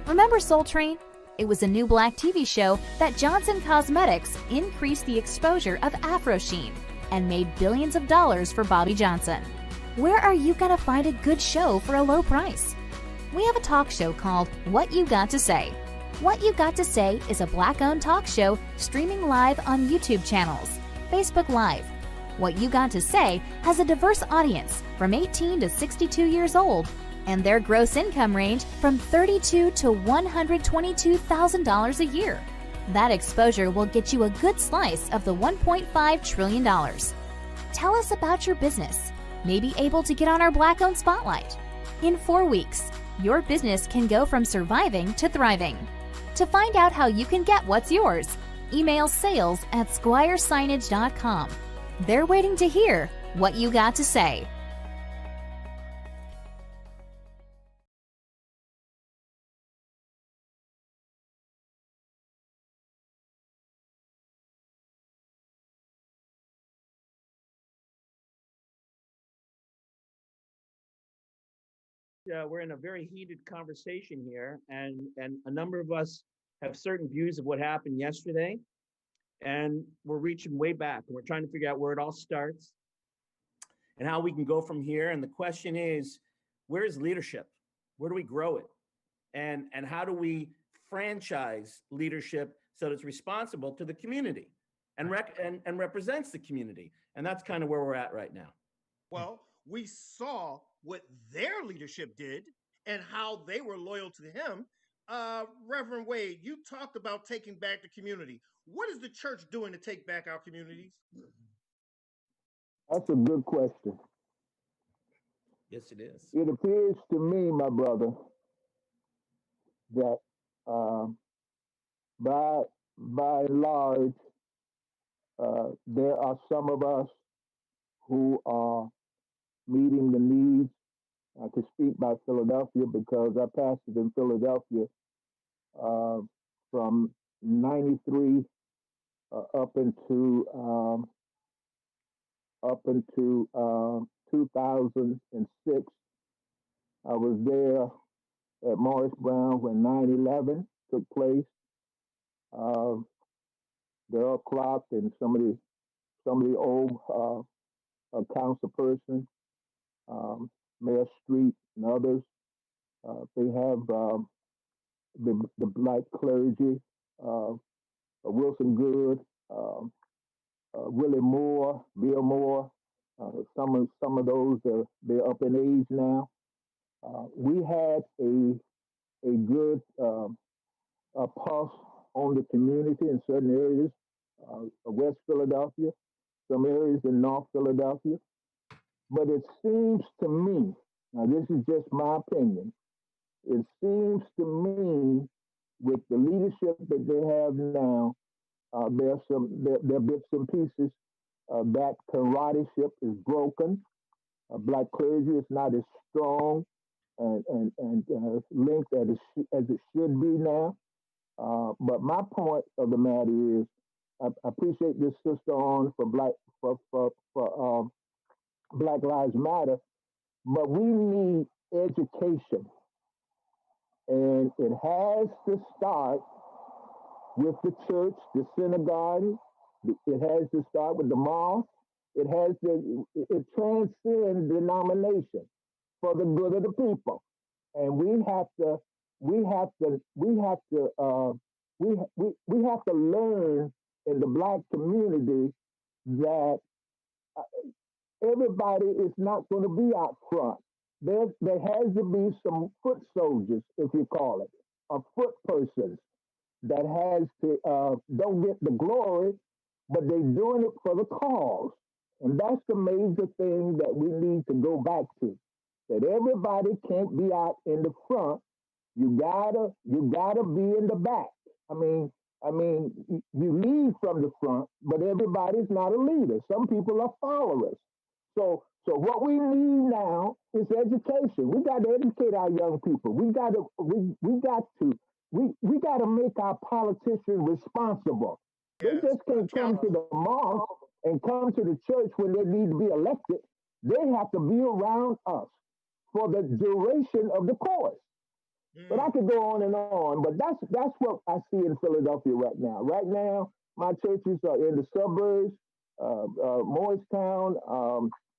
Remember Soul Train? It was a new Black TV show that Johnson Cosmetics increased the exposure of Afro Sheen and made billions of dollars for Bobby Johnson. Where are you gonna find a good show for a low price? We have a talk show called What You Got to Say. What You Got to Say is a Black-owned talk show streaming live on YouTube channels, Facebook Live. What You Got to Say has a diverse audience from 18 to 62 years old, and their gross income range from $32,000 to $122,000 a year. That exposure will get you a good slice of the $1.5 trillion. Tell us about your business. May be able to get on our Black-owned spotlight. In 4 weeks, your business can go from surviving to thriving. To find out how you can get what's yours, email sales@squiresignage.com. They're waiting to hear what you got to say. We're in a very heated conversation here, and a number of us have certain views of what happened yesterday, and we're reaching way back, and we're trying to figure out where it all starts and how we can go from here. And the question is, where is leadership? Where do we grow it? And how do we franchise leadership so that it's responsible to the community and represents the community? And that's kind of where we're at right now. Well, we saw what their leadership did and how they were loyal to him. Reverend Wade, you talked about taking back the community. What is the church doing to take back our communities? That's a good question. Yes, it is. It appears to me, my brother, that by and large, there are some of us who are meeting the needs. I can speak by Philadelphia because I pastored in Philadelphia from '93 up into 2006. I was there at Morris Brown when 9/11 took place. Darrell Clark and some of the old council person, Mayor Street and others. They have the Black clergy, Wilson Good, Willie Moore, Bill Moore. Some of those they're up in age now. We had a good pulse on the community in certain areas, West Philadelphia, some areas in North Philadelphia. But it seems to me, now this is just my opinion, it seems to me with the leadership that they have now, there are bits and pieces. That camaraderie is broken. Black clergy is not as strong and linked as it should be now. But my point of the matter is, I appreciate this sister on for Black Lives Matter, but we need education, and it has to start with the church, the synagogue. It has to start with the mosque. It transcends denomination for the good of the people. And we have to, we have to, we have to learn in the Black community that everybody is not going to be out front. There has to be some foot soldiers, if you call it, or foot persons that has to don't get the glory, but they're doing it for the cause. And that's the major thing that we need to go back to. That everybody can't be out in the front. You gotta be in the back. I mean, you lead from the front, but everybody's not a leader. Some people are followers. So what we need now is education. We got to educate our young people. We got to make our politicians responsible. They Yes, just can't come to the mosque and come to the church when they need to be elected. They have to be around us for the duration of the course. But I mm, could go on and on. But that's what I see in Philadelphia right now. Right now, my churches are in the suburbs, Morristown.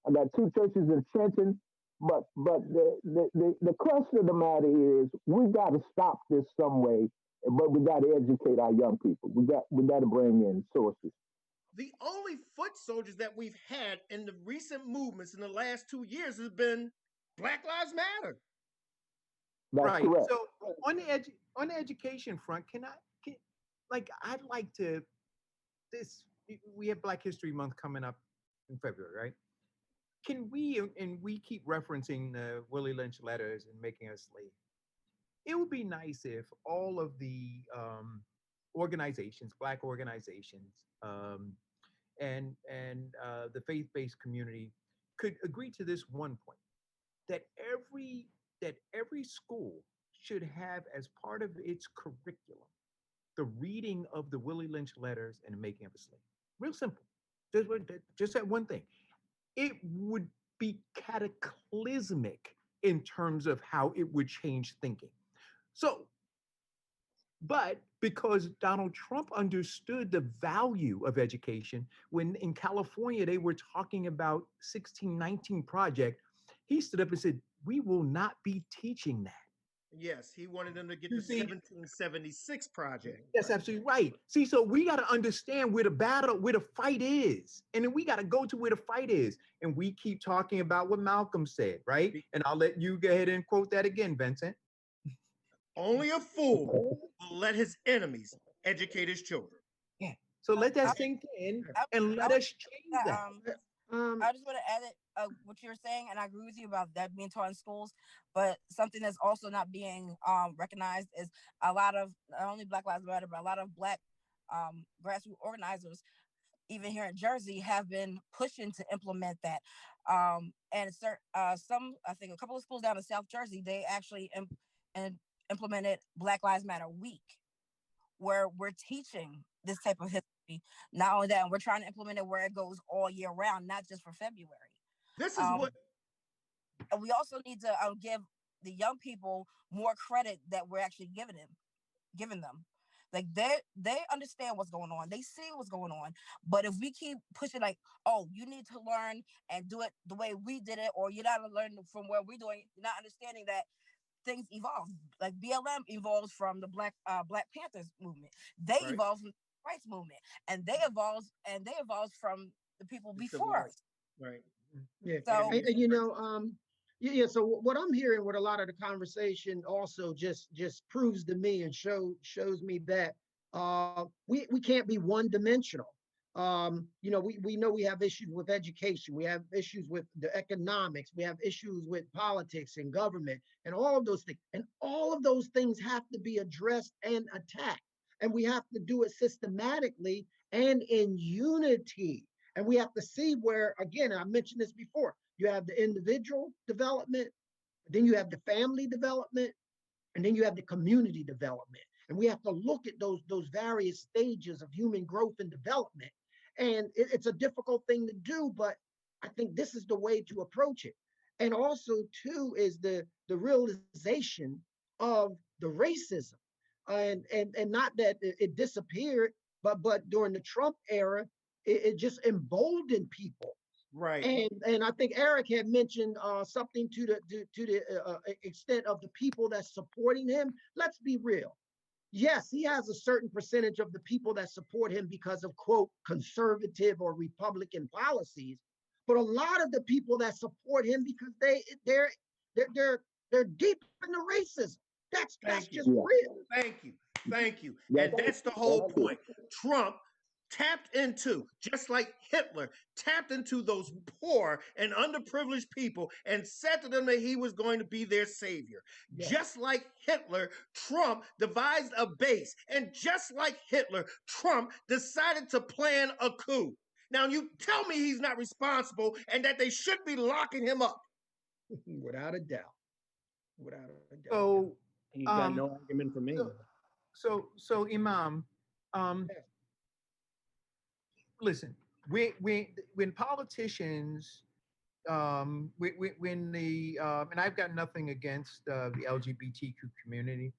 I got two churches in Trenton. But the crux of the matter is we got to stop this some way. But we got to educate our young people. We got to bring in sources. the only foot soldiers that we've had in the recent movements in the last 2 years has been Black Lives Matter. That's Right. correct. So on the education front, like I'd like to this we have Black History Month coming up in February, right? Can we and we keep referencing the Willie Lynch letters and making us slave. It would be nice if all of the organizations, Black organizations, and the faith-based community could agree to this one point that every school should have as part of its curriculum the reading of the Willie Lynch letters and the making of a slave. Real simple. Just that one thing. It would be cataclysmic in terms of how it would change thinking. So, but because Donald Trump understood the value of education, when in California they were talking about 1619 project, he stood up and said, "We will not be teaching that." Yes, he wanted them to get You the see, 1776 project. that's absolutely right. See, so we got to understand where where the fight is, and then we got to go to where the fight is. And we keep talking about what Malcolm said, right? Be- And I'll let you go ahead and quote that again, Vincent. Only a fool will let his enemies educate his children. Yeah. So let I, that sink in, I, and I let would us change that, that. I just want to add it, what you're saying, and I agree with you about that being taught in schools. But something that's also not being recognized is a lot of not only Black Lives Matter, but a lot of Black grassroots organizers, even here in Jersey, have been pushing to implement that. Some, I think, a couple of schools down in South Jersey, they actually implemented Black Lives Matter Week, where we're teaching this type of history. Not only that, we're trying to implement it where it goes all year round, not just for February. This is Um, what and we also need to give the young people more credit that we're actually giving them. Like they understand what's going on, they see what's going on. But if we keep pushing, like, oh, you need to learn and do it the way we did it, or you're not learning from where we're doing, you're not understanding that things evolve. Like BLM evolves from the Black Panthers movement. They right, evolved from the rights movement, and they evolved from the people the civil before rights. us. Right. Yeah, So And and yeah. So what I'm hearing, what a lot of the conversation also just proves to me and shows me that we can't be one dimensional. We know we have issues with education, we have issues with the economics, we have issues with politics and government, and all of those things, and all of those things have to be addressed and attacked, and we have to do it systematically and in unity. And we have to see where, again, I mentioned this before, you have the individual development, then you have the family development, and then you have the community development. And we have to look at those various stages of human growth and development. And it's a difficult thing to do, but I think this is the way to approach it. And also, too, is the realization of the racism, and not that it disappeared, but during the Trump era, it just emboldened people Right. And I think Eric had mentioned something to the extent of the people that's supporting him. Let's be real. Yes, he has a certain percentage of the people that support him because of quote conservative or Republican policies, but a lot of the people that support him because they're deep in the racism. That's just real. Thank you. And that's the whole point. Trump tapped into, just like Hitler tapped into those poor and underprivileged people and said to them that he was going to be their savior. Yeah. Just like Hitler, Trump devised a base. And just like Hitler, Trump decided to plan a coup. Now, you tell me he's not responsible and that they should be locking him up. Without a doubt. Without a doubt. So, you got no argument for me. So Imam, listen, when politicians, when the, and I've got nothing against the LGBTQ community.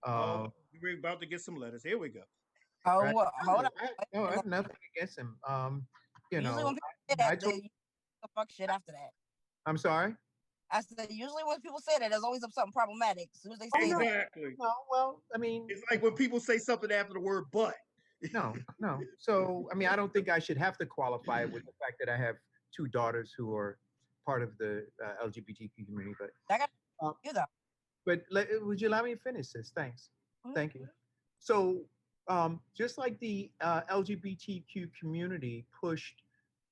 We're about to get some letters. Here we go. Oh, right? well, hold on. No, I have nothing against them. You usually know, when people say that, they fuck shit after that. I'm sorry? I said, usually when people say that, there's always something problematic. As soon as they say exactly. No, well, I mean, it's like when people say something after the word "but." No. So, I mean, I don't think I should have to qualify with the fact that I have two daughters who are part of the LGBTQ community. But I got you though. But would you allow me to finish this? Thanks. Thank you. So, just like the LGBTQ community pushed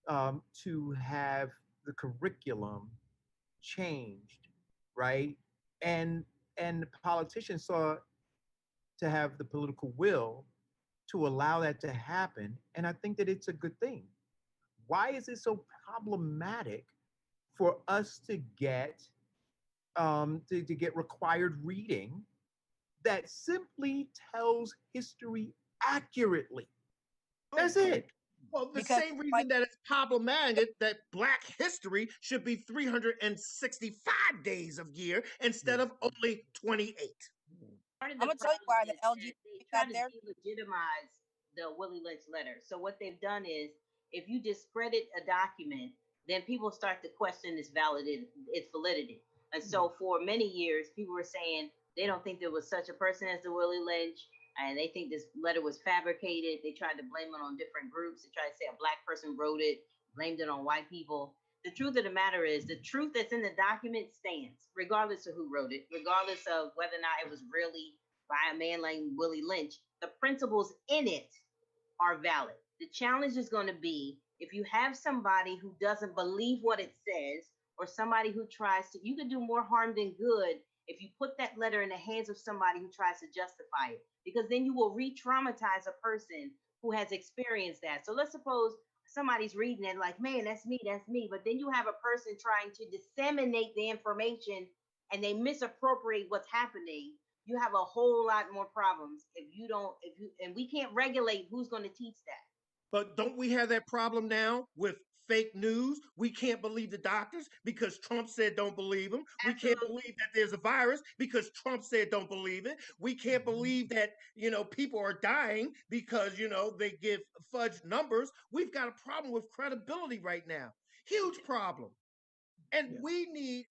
to have the curriculum changed, right? And the politicians saw to have the political will to allow that to happen. And I think that it's a good thing. Why is it so problematic for us to get required reading that simply tells history accurately? That's it. Well, same reason that it's problematic that Black history should be 365 days of year instead of only 28. I'm gonna tell you why the LGBT got there. Delegitimize the Willie Lynch letter. So what they've done is, if you discredit a document, then people start to question its validity. And so for many years, people were saying they don't think there was such a person as the Willie Lynch, and they think this letter was fabricated. They tried to blame it on different groups. They tried to say a Black person wrote it, blamed it on white people. The truth of the matter is, the truth that's in the document stands, regardless of who wrote it, regardless of whether or not it was really by a man like Willie Lynch. The principles in it are valid. The challenge is going to be, if you have somebody who doesn't believe what it says, or somebody who tries to, you can do more harm than good if you put that letter in the hands of somebody who tries to justify it, because then you will re-traumatize a person who has experienced that. So let's suppose somebody's reading it like, man, that's me. But then you have a person trying to disseminate the information and they misappropriate what's happening. You have a whole lot more problems and we can't regulate who's going to teach that. But don't we have that problem now with fake news? We can't believe the doctors because Trump said don't believe them. Absolutely. We can't believe that there's a virus because Trump said don't believe it. We can't believe that, people are dying because, they give fudge numbers. We've got a problem with credibility right now. Huge problem. And we need,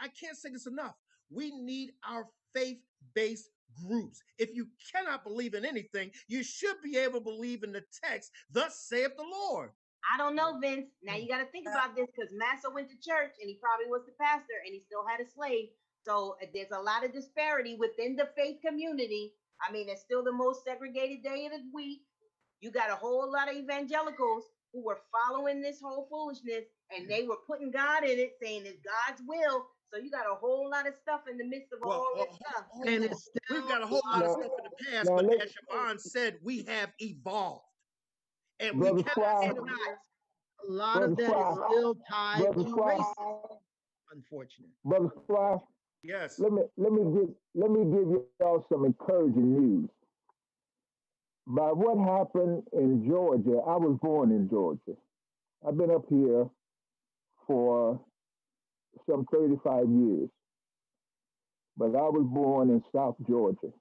I can't say this enough, we need our faith-based groups. If you cannot believe in anything, you should be able to believe in the text, thus saith the Lord. I don't know, Vince. Now you got to think about this, because Massa went to church and he probably was the pastor and he still had a slave. So there's a lot of disparity within the faith community. I mean, it's still the most segregated day of the week. You got a whole lot of evangelicals who were following this whole foolishness, and they were putting God in it, saying it's God's will. So you got a whole lot of stuff in the midst of all this stuff. And we've got a whole lot of stuff in the past, but as Siobhan said, we have evolved. And we cannot a lot of that is still tied to racism, unfortunately. Brother Fly, yes. Let me give y'all some encouraging news. By what happened in Georgia, I was born in Georgia. I've been up here for some 35 years, but I was born in South Georgia.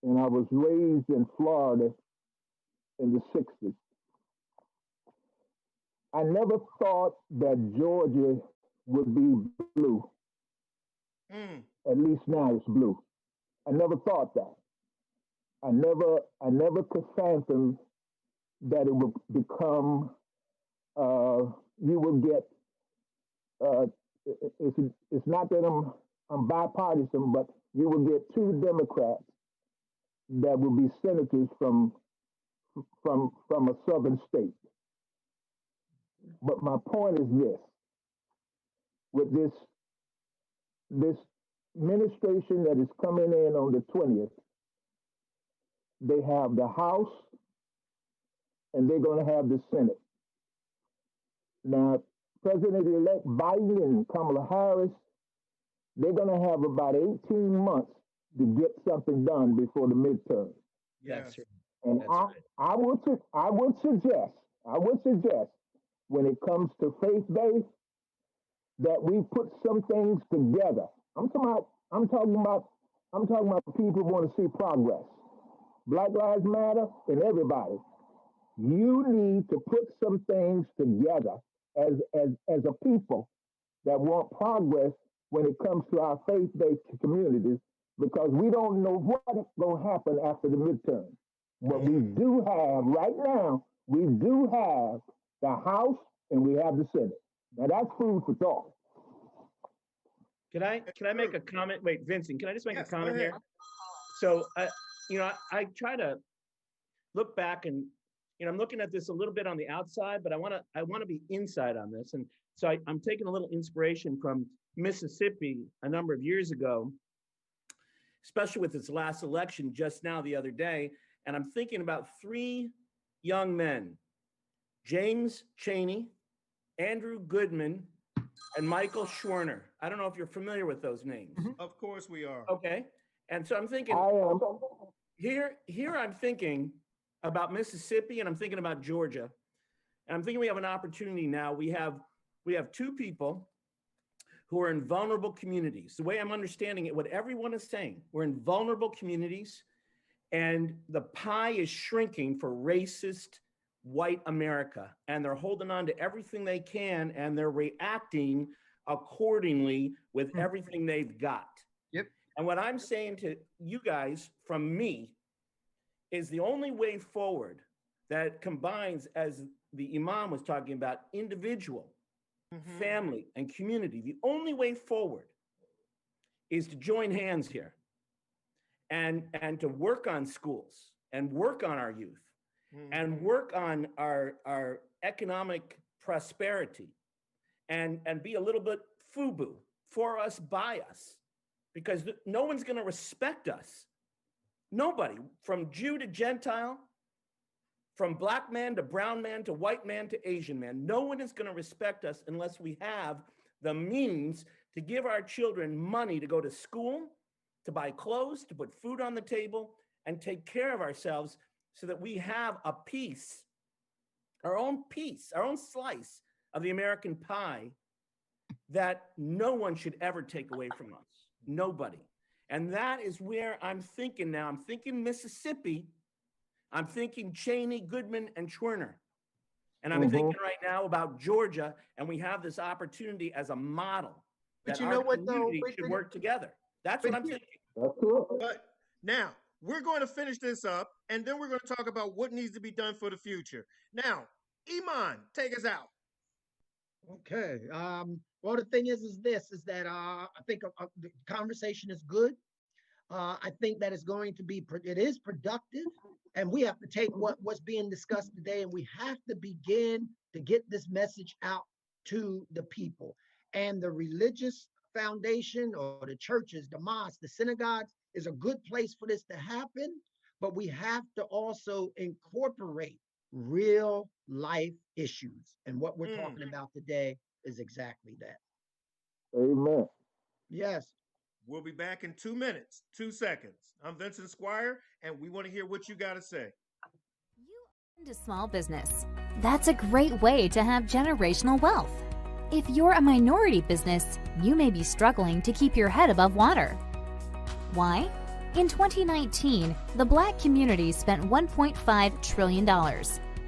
And I was raised in Florida in the 60s. I never thought that Georgia would be blue. At least now it's blue. I never thought that. I never could fathom that it would become. You would get. It's not that I'm bipartisan, but you will get two Democrats that will be senators from a southern state. But my point is this: with this administration that is coming in on the 20th, they have the House and they're going to have the Senate. Now, President-elect Biden and Kamala Harris, they're going to have about 18 months to get something done before the midterm. Yes. And I would suggest when it comes to faith-based that we put some things together. I'm talking about people who want to see progress. Black Lives Matter and everybody. You need to put some things together as a people that want progress when it comes to our faith-based communities, because we don't know what's going to happen after the midterm. But we do have, right now, we do have the House and we have the Senate. Now that's food for thought. Can I make a comment? Wait, Vincent, can I just make a comment here? So, I try to look back and, I'm looking at this a little bit on the outside, but I want to be inside on this. And so I'm taking a little inspiration from Mississippi a number of years ago, especially with its last election just now the other day. And I'm thinking about three young men, James Chaney, Andrew Goodman, and Michael Schwerner. I don't know if you're familiar with those names. Of course we are. Okay. And so I'm thinking, here I'm thinking about Mississippi and I'm thinking about Georgia. And I'm thinking we have an opportunity now. We have two people who are in vulnerable communities. The way I'm understanding it, what everyone is saying, we're in vulnerable communities and the pie is shrinking for racist white America. And they're holding on to everything they can and they're reacting accordingly with everything they've got. Yep. And what I'm saying to you guys from me is the only way forward that combines, as the Imam was talking about, individual, family, and community. The only way forward is to join hands here and to work on schools and work on our youth and work on our economic prosperity and be a little bit FUBU, for us, by us, because no one's going to respect us. Nobody, from Jew to Gentile, from black man to brown man to white man to Asian man, no one is going to respect us unless we have the means to give our children money to go to school, to buy clothes, to put food on the table, and take care of ourselves so that we have a piece, our own slice of the American pie that no one should ever take away from us. Nobody. And that is where I'm thinking now. I'm thinking Mississippi. I'm thinking Chaney, Goodman, and Schwerner. And I'm thinking right now about Georgia, and we have this opportunity as a model that our community should work together. That's what I'm thinking. But now, we're going to finish this up, and then we're going to talk about what needs to be done for the future. Now, Iman, take us out. Okay. Well, the thing is that I think the conversation is good. I think that it is productive, and we have to take what's being discussed today, and we have to begin to get this message out to the people. And the religious foundation or the churches, the mosques, the synagogues is a good place for this to happen, but we have to also incorporate real life issues. And what we're talking about today is exactly that. Amen. Yes. We'll be back in 2 minutes, 2 seconds. I'm Vincent Squire, and we want to hear what you got to say. You own a small business. That's a great way to have generational wealth. If you're a minority business, you may be struggling to keep your head above water. Why? In 2019, the Black community spent $1.5 trillion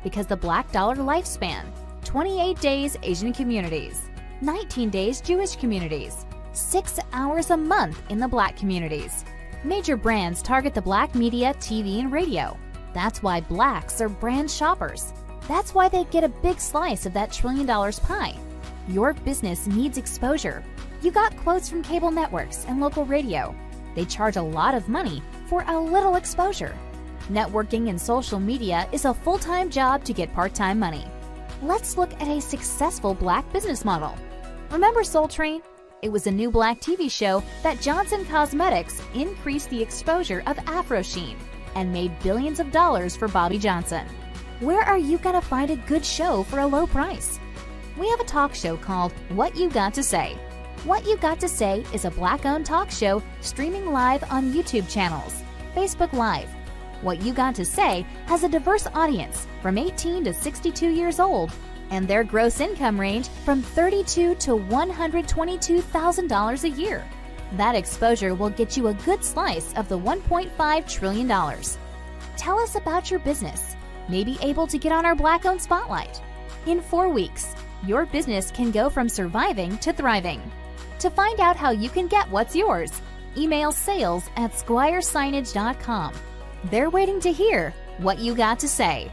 because the Black dollar lifespan, 28 days Asian communities, 19 days Jewish communities, 6 hours a month in the Black communities. Major brands target the Black media, TV, and radio. That's why Blacks are brand shoppers. That's why they get a big slice of that $1 trillion pie. Your business needs exposure. You got quotes from cable networks and local radio. They charge a lot of money for a little exposure. Networking and social media is a full-time job to get part-time money. Let's look at a successful Black business model. Remember Soul Train? It was a new Black TV show that Johnson Cosmetics increased the exposure of Afro Sheen and made billions of dollars for Bobby Johnson. Where are you going to find a good show for a low price? We have a talk show called What You Got to Say. What You Got to Say is a Black-owned talk show streaming live on YouTube channels, Facebook Live. What You Got to Say has a diverse audience from 18 to 62 years old, and their gross income range from $32,000 to $122,000 a year. That exposure will get you a good slice of the $1.5 trillion. Tell us about your business. Maybe able to get on our Black-owned spotlight. In 4 weeks, your business can go from surviving to thriving. To find out how you can get what's yours, email sales@squiresignage.com. They're waiting to hear what you got to say.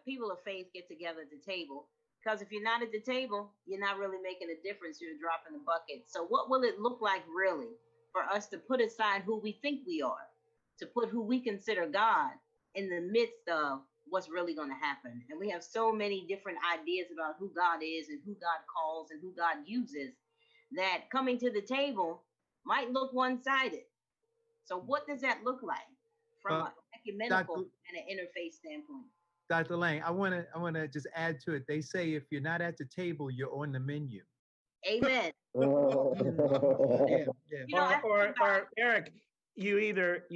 People of faith get together at the table, because if you're not at the table, you're not really making a difference. You're dropping the bucket. So what will it look like really for us to put aside who we think we are, to put who we consider God in the midst of what's really going to happen? And we have so many different ideas about who God is and who God calls and who God uses, that coming to the table might look one-sided. So what does that look like from an ecumenical and an interfaith standpoint? Dr. Lang, I want to just add to it. They say if you're not at the table, you're on the menu. Amen. Or Eric, you either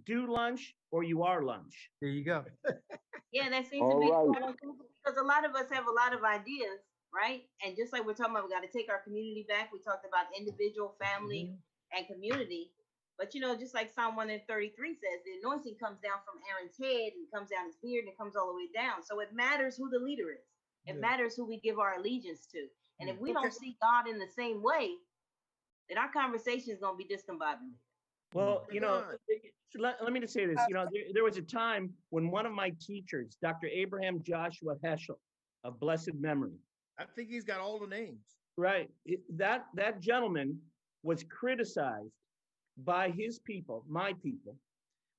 do lunch or you are lunch. There you go. Yeah, that seems to be because a lot of us have a lot of ideas, right? And just like we're talking about, we got to take our community back. We talked about individual, family, and community. But just like Psalm 133 says, the anointing comes down from Aaron's head and comes down his beard and it comes all the way down. So it matters who the leader is. It matters who we give our allegiance to. And if we don't see God in the same way, then our conversation is going to be discombobulated. Well, let me just say this. There was a time when one of my teachers, Dr. Abraham Joshua Heschel, of blessed memory. I think he's got all the names. Right. That gentleman was criticized by his people, my people,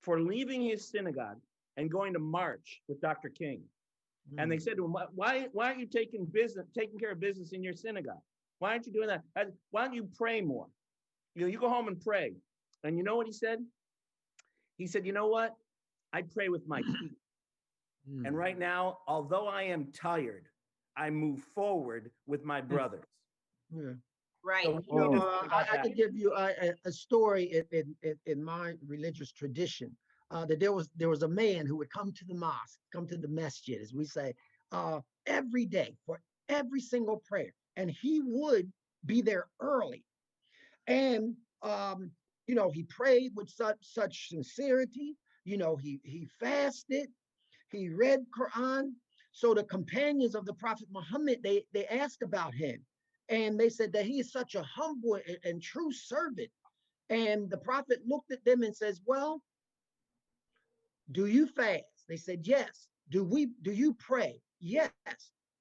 for leaving his synagogue and going to march with Dr. King. And they said to him, why aren't you taking care of business in your synagogue? Why aren't you doing that? Why don't you pray more? You go home and pray. And you know what he said? He said, you know what? I pray with my feet. And right now, although I am tired, I move forward with my brothers. Yeah. Right. So I could give you a story in my religious tradition. That there was a man who would come to the mosque, come to the masjid, as we say, every day for every single prayer, and he would be there early, and he prayed with such sincerity. He fasted, he read Quran. So the companions of the Prophet Muhammad, they asked about him. And they said that he is such a humble and true servant. And the prophet looked at them and says, well, do you fast? They said, yes. Do you pray? Yes.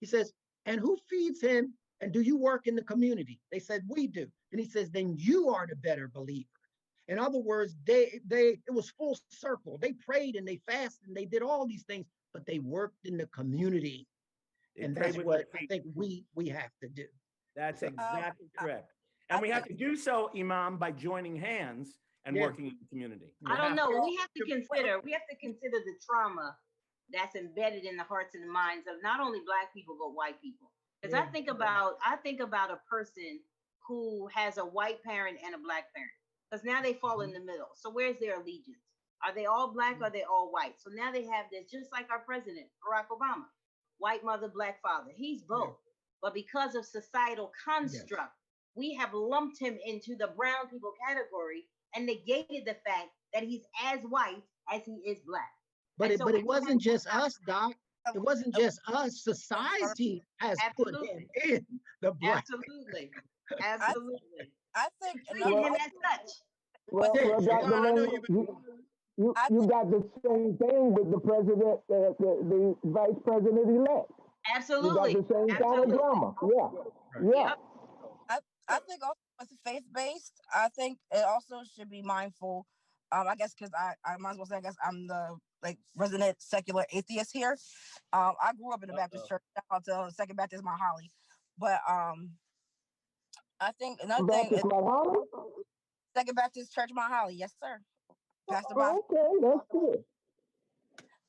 He says, and who feeds him? And do you work in the community? They said, we do. And he says, then you are the better believer. In other words, it was full circle. They prayed and they fasted and they did all these things, but they worked in the community. And that's what I think we have to do. That's exactly correct. And we have to do so, Imam, by joining hands and working in the community. I don't know. We have to consider the trauma that's embedded in the hearts and the minds of not only Black people, but white people. Because I think about a person who has a white parent and a Black parent. Because now they fall in the middle. So where's their allegiance? Are they all Black or are they all white? So now they have this, just like our president, Barack Obama. white mother, black father. He's both. But because of societal construct, we have lumped him into the brown people category and negated the fact that he's as white as he is black. But it wasn't just us, Doc. It wasn't just us. Society has put him in the black. Absolutely. Absolutely. I think treated him as such. Well, Dr. Lane, you got the same thing with the president, the vice president elect. Absolutely. You got the same kind of drama. Yeah. I think also with faith-based, I think it also should be mindful. I guess because I might as well say, I guess I'm the resident secular atheist here. I grew up in the Baptist church. Shout out to Second Baptist Mount Holly. But I think another thing is Second Baptist Church Mount Holly. Yes, sir. Pastor Bob. Okay, that's good.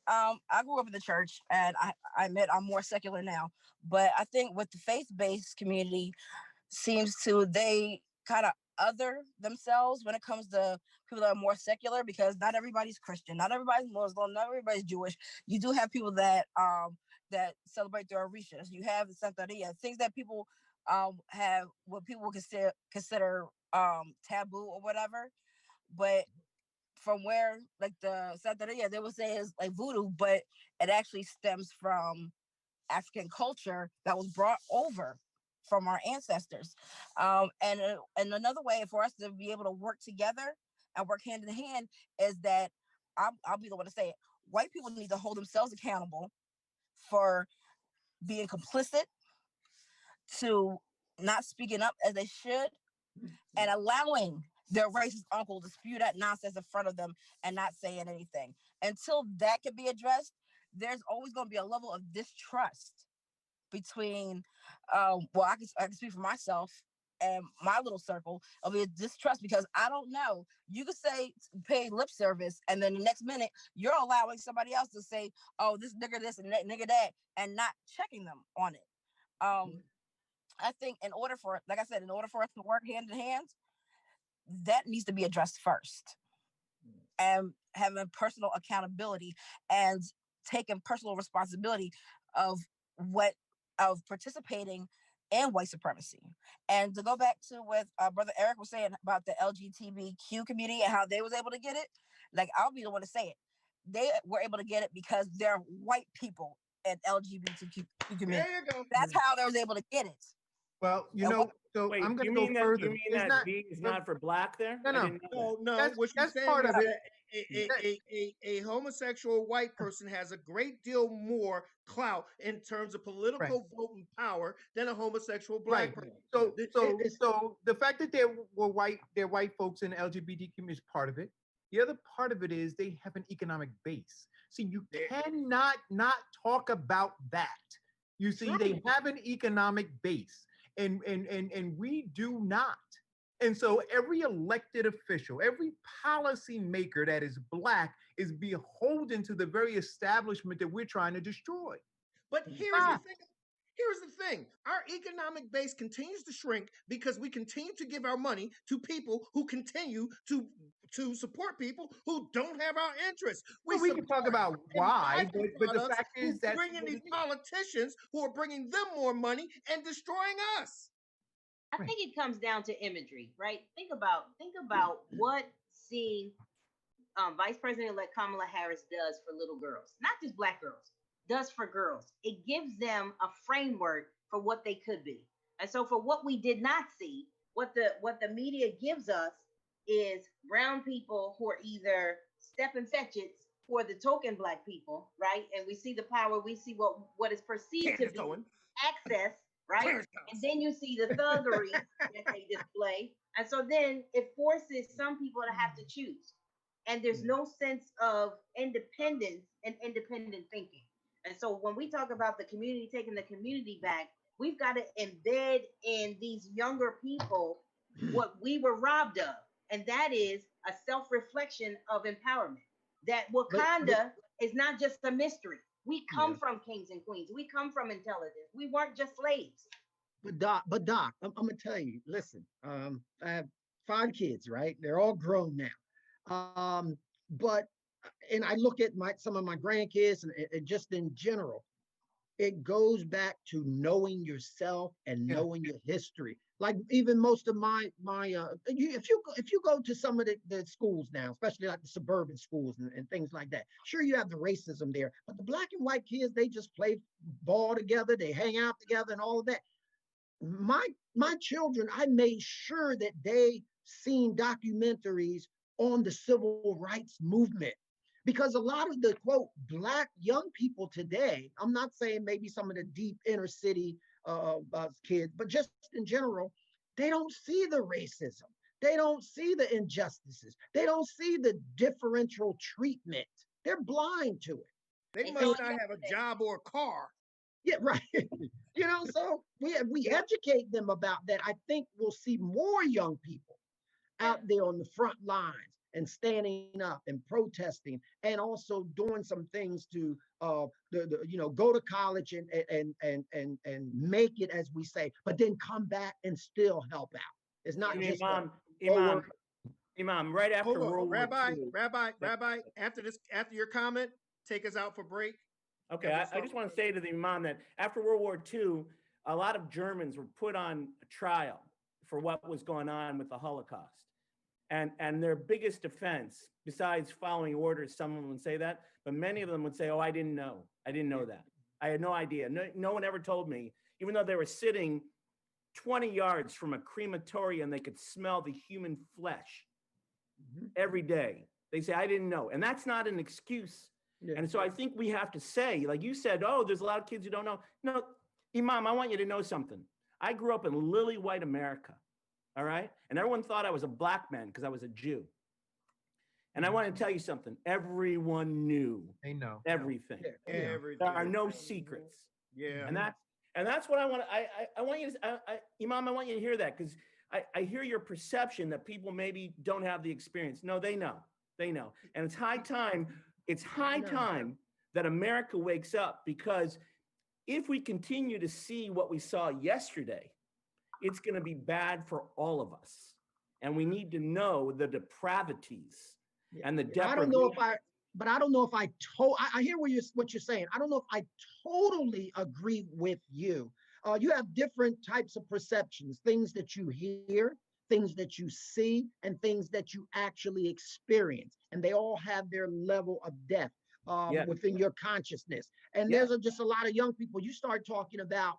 I grew up in the church, and I admit I'm more secular now. But I think with the faith-based community, seems to they kind of other themselves when it comes to people that are more secular, because not everybody's Christian, not everybody's Muslim, not everybody's Jewish. You do have people that that celebrate their Orishas. You have the Santeria, things that people have what people consider taboo or whatever. But from where the Santeria, they would say is like voodoo, but it actually stems from African culture that was brought over from our ancestors. And another way for us to be able to work together and work hand in hand is that I'll be the one to say it. White people need to hold themselves accountable for being complicit, to not speaking up as they should, and allowing their racist uncle to spew that nonsense in front of them and not saying anything. Until that can be addressed, there's always going to be a level of distrust between, well, I can speak for myself and my little circle. It'll be a distrust because I don't know. You could say pay lip service, and then the next minute you're allowing somebody else to say, "Oh, this nigga this and that nigga that," and not checking them on it. I think in order for, like I said, in order for us to work hand in hand, that needs to be addressed first, and having personal accountability and taking personal responsibility of participating in white supremacy. And to go back to what Brother Eric was saying about the LGBTQ community and how they was able to get it, like I'll be the one to say it. They were able to get it because they're white people in LGBTQ community. There you go. That's how they was able to get it. Well, so Wait, I'm going to go further. You mean It's that B is not for black there? No. That's What you're saying part is of it. that a homosexual white person has a great deal more clout in terms of political voting power than a homosexual black person. So the fact that they're white folks in the LGBT community is part of it. The other part of it is they have an economic base. See, you cannot not talk about that. You see, they have an economic base, and we do not. And so every elected official, every policy maker that is black is beholden to the very establishment that we're trying to destroy. But here's the thing. Our economic base continues to shrink because we continue to give our money to people who continue to support people who don't have our interests. We can talk about why, but the fact is that bringing these politicians who are bringing them more money and destroying us. I think it comes down to imagery, right? Think about what seeing Vice President-elect Kamala Harris does for little girls, not just black girls, does for girls. It gives them a framework for what they could be. And so for what we did not see, what the media gives us is brown people who are either step and fetch it for the token black people, right? And we see the power, we see what is perceived to be access, right? And then you see the thuggery that they display. And so then it forces some people to have to choose. And there's no sense of independence and independent thinking. And so when we talk about the community taking the community back, we've got to embed in these younger people what we were robbed of. And that is a self-reflection of empowerment. That Wakanda is not just a mystery. We come from kings and queens. We come from intelligence. We weren't just slaves. But Doc, I'm gonna tell you. Listen, I have 5 kids, right? They're all grown now. But I look at some of my grandkids and just in general. It goes back to knowing yourself and Yeah. knowing your history. Like even most of if you go to some of the schools now, especially like the suburban schools and things like that, sure you have the racism there, but the black and white kids, they just play ball together, they hang out together and all of that. My children, I made sure that they seen documentaries on the civil rights movement, because a lot of the quote black young people today, I'm not saying maybe some of the deep inner city kids, but just in general, they don't see the racism, they don't see the injustices, they don't see the differential treatment, they're blind to it. They must not have a job or a car. Yeah, right. So we educate them about that. I think we'll see more young people out there on the front lines and standing up and protesting, and also doing some things to go to college and make it, as we say, but then come back and still help out. It's not just Imam, right after World War II. Rabbi, after your comment, take us out for break. Okay, I just want to say to the Imam that after World War II, a lot of Germans were put on a trial for what was going on with the Holocaust. And their biggest defense, besides following orders, someone would say that, but many of them would say, oh, I didn't know. I didn't know that. I had no idea. No one ever told me, even though they were sitting 20 yards from a crematorium, they could smell the human flesh every day. They say, I didn't know. And that's not an excuse. Yeah. And so I think we have to say, like you said, oh, there's a lot of kids who don't know. No, Imam, I want you to know something. I grew up in lily white America, all right? And everyone thought I was a black man because I was a Jew. And I want to tell you something. Everyone knew. They know everything. Yeah. Everything. There are no secrets. Yeah. And that's what I want. I want you to, Imam, I want you to hear that, because I hear your perception that people maybe don't have the experience. No, they know. They know. And it's high time. It's high time that America wakes up, because if we continue to see what we saw yesterday, it's going to be bad for all of us. And we need to know the depravities and the depravation. I don't know if I hear what you're saying. I don't know if I totally agree with you. You have different types of perceptions, things that you hear, things that you see, and things that you actually experience. And they all have their level of depth within your consciousness. And there's just a lot of young people, you start talking about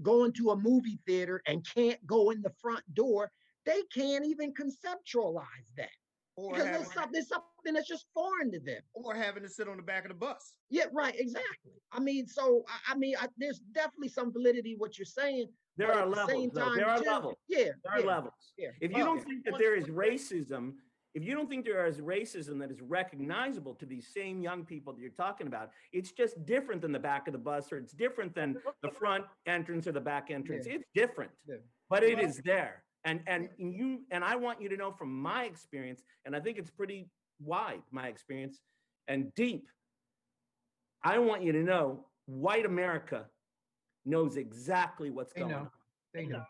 going to a movie theater and can't go in the front door. They can't even conceptualize that. Because there's something that's just foreign to them. Or having to sit on the back of the bus. Yeah, right, exactly. There's definitely some validity in what you're saying. There are levels. There are levels. Yeah. There are levels. Yeah. If you don't think that there is racism, if you don't think there is racism that is recognizable to these same young people that you're talking about, it's just different than the back of the bus, or it's different than the front entrance or the back entrance. It's different, but it is there. And I want you to know from my experience, and I think it's pretty wide, my experience, and deep. I want you to know white America knows exactly what's going on. They know.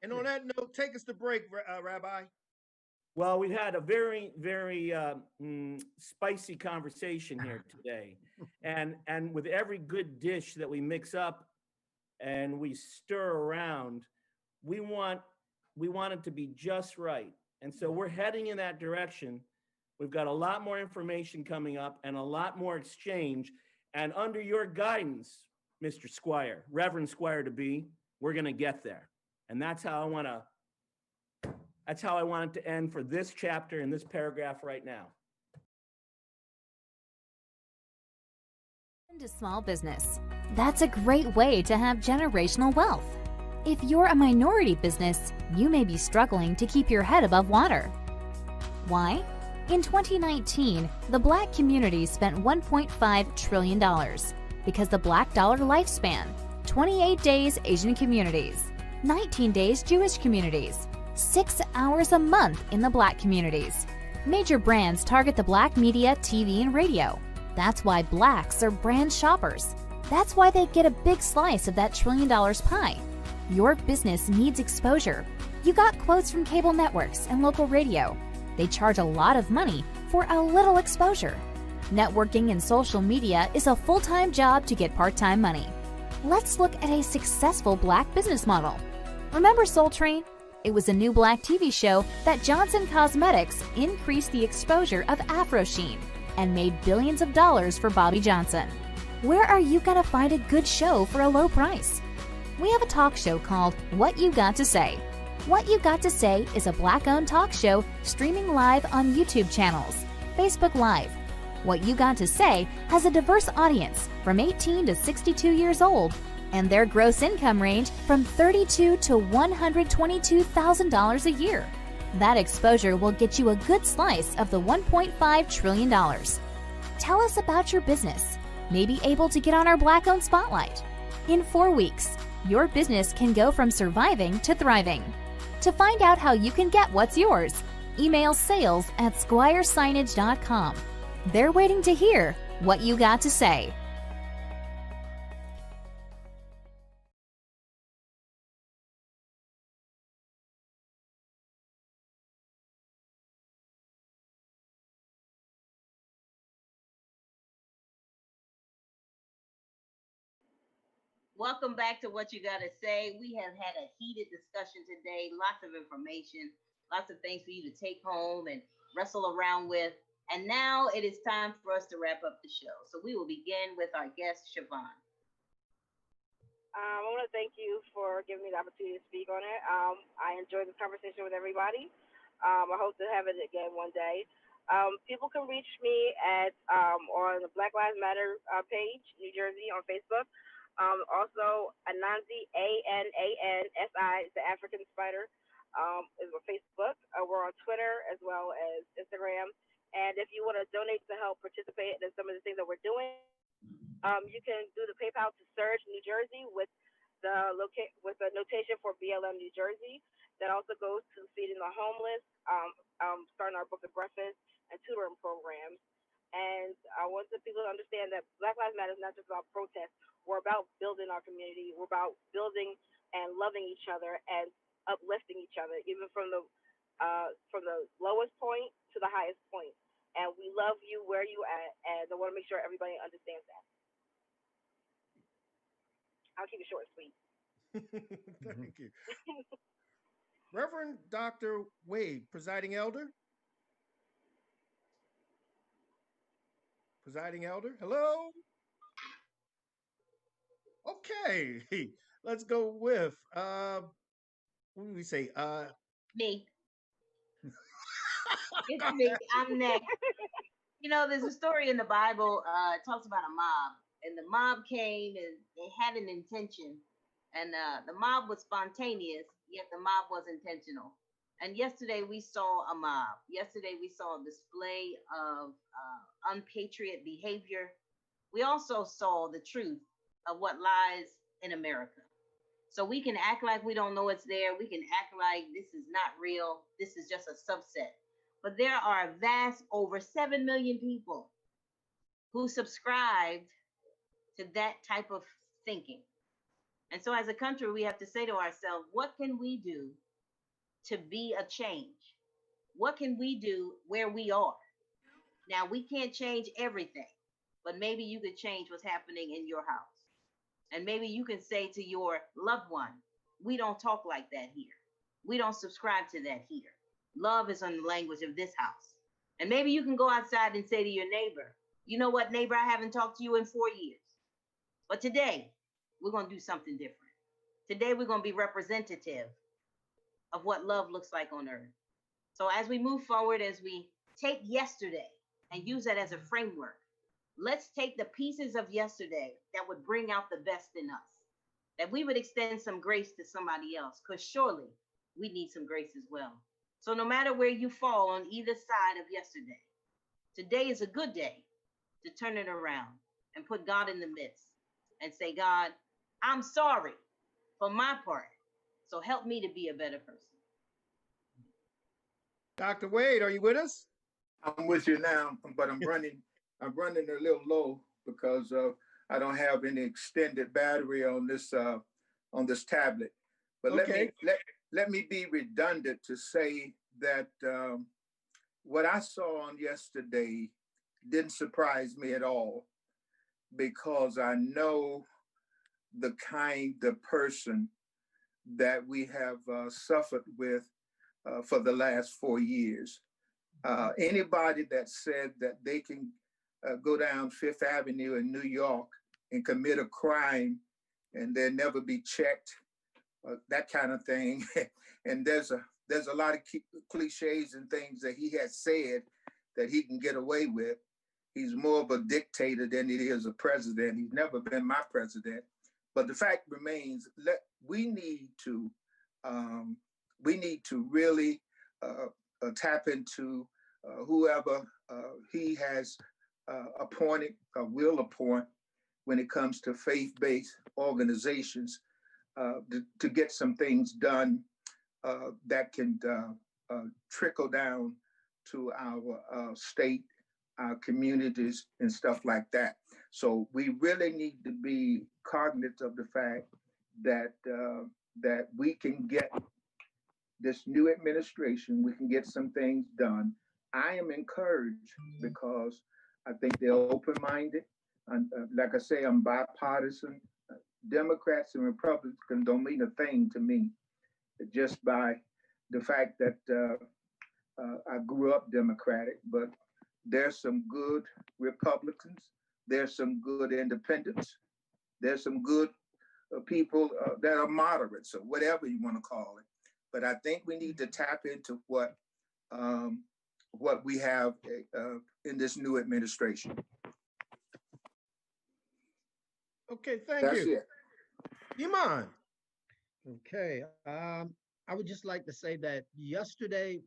And on that note, take us to break, Rabbi. Well, we've had a very, very spicy conversation here today. And with every good dish that we mix up and we stir around, we want it to be just right. And so we're heading in that direction. We've got a lot more information coming up and a lot more exchange. And under your guidance, Mr. Squire, Reverend Squire to be, we're going to get there. And that's how I want it to end for this chapter in this paragraph right now. Into small business. That's a great way to have generational wealth. If you're a minority business, you may be struggling to keep your head above water. Why? In 2019, the Black community spent $1.5 trillion because the Black dollar lifespan, 28 days Asian communities, 19 days Jewish communities, 6 hours a month in the Black communities. Major brands target the Black media, TV, and radio. That's why Blacks are brand shoppers. That's why they get a big slice of that $1 trillion pie. Your business needs exposure. You got quotes from cable networks and local radio. They charge a lot of money for a little exposure. Networking and social media is a full-time job to get part-time money. Let's look at a successful Black business model. Remember Soul Train? It was a new Black TV show that Johnson Cosmetics increased the exposure of Afro Sheen and made billions of dollars for Bobby Johnson. Where are you gonna find a good show for a low price? We have a talk show called What You Got to Say. What You Got to Say is a Black-owned talk show streaming live on YouTube channels, Facebook Live. What You Got to Say has a diverse audience from 18 to 62 years old, and their gross income range from $32,000 to $122,000 a year. That exposure will get you a good slice of the $1.5 trillion. Tell us about your business. Maybe able to get on our Black-owned spotlight. In 4 weeks, your business can go from surviving to thriving. To find out how you can get what's yours, email sales@squiresignage.com. They're waiting to hear what you got to say. Welcome back to What You Gotta Say. We have had a heated discussion today, lots of information, lots of things for you to take home and wrestle around with. And now it is time for us to wrap up the show. So we will begin with our guest, Siobhan. I want to thank you for giving me the opportunity to speak on it. I enjoyed this conversation with everybody. I hope to have it again one day. People can reach me at on the Black Lives Matter page, New Jersey, on Facebook. Also, Anansi, Anansi, the African Spider, is on Facebook. We're on Twitter as well as Instagram. And if you want to donate to help participate in some of the things that we're doing, you can do the PayPal to Surge New Jersey with the notation for BLM New Jersey. That also goes to feeding the homeless, starting our book of breakfast and tutoring programs. And I want the people to understand that Black Lives Matter is not just about protest. We're about building our community. We're about building and loving each other and uplifting each other, even from the lowest point to the highest point. And we love you where you at, and I want to make sure everybody understands that. I'll keep it short and sweet. Thank you. Reverend Dr. Wade, presiding elder. Presiding elder, hello. Okay, let's go with what do we say? Me. It's me. I'm next. You know, there's a story in the Bible. It talks about a mob, and the mob came and they had an intention, and the mob was spontaneous, yet the mob was intentional. And yesterday we saw a mob. Yesterday we saw a display of unpatriot behavior. We also saw the truth of what lies in America. So we can act like we don't know it's there. We can act like this is not real. This is just a subset. But there are a vast over 7 million people who subscribed to that type of thinking. And so as a country, we have to say to ourselves, what can we do to be a change? What can we do where we are? Now, we can't change everything, but maybe you could change what's happening in your house. And maybe you can say to your loved one, we don't talk like that here. We don't subscribe to that here. Love is on the language of this house. And maybe you can go outside and say to your neighbor, you know what, neighbor, I haven't talked to you in 4 years. But today, we're going to do something different. Today, we're going to be representative of what love looks like on earth. So as we move forward, as we take yesterday and use that as a framework, let's take the pieces of yesterday that would bring out the best in us, that we would extend some grace to somebody else, because surely we need some grace as well. So no matter where you fall on either side of yesterday, today is a good day to turn it around and put God in the midst and say, God, I'm sorry for my part. So help me to be a better person. Dr. Wade, are you with us? I'm with you now, but I'm running a little low because I don't have any extended battery on this tablet. But Okay. let me be redundant to say that what I saw on yesterday didn't surprise me at all, because I know the person that we have suffered with for the last 4 years. Anybody that said that they can go down Fifth Avenue in New York and commit a crime and they'll never be checked, that kind of thing. And there's a lot of cliches and things that he has said that he can get away with. He's more of a dictator than he is a president. He's never been my president. But the fact remains, we need to really tap into whoever he has appointed or will appoint when it comes to faith-based organizations to get some things done that can trickle down to our state, our communities, and stuff like that. So we really need to be cognizant of the fact that that we can get this new administration, we can get some things done. I am encouraged because I think they're open-minded. Like I say, I'm bipartisan. Democrats and Republicans don't mean a thing to me, just by the fact that I grew up Democratic, but there's some good Republicans, there's some good independents, there's some good people that are moderates, or whatever you want to call it. But I think we need to tap into what we have in this new administration. Okay, thank That's you. it. Iman. Okay. I would just like to say that yesterday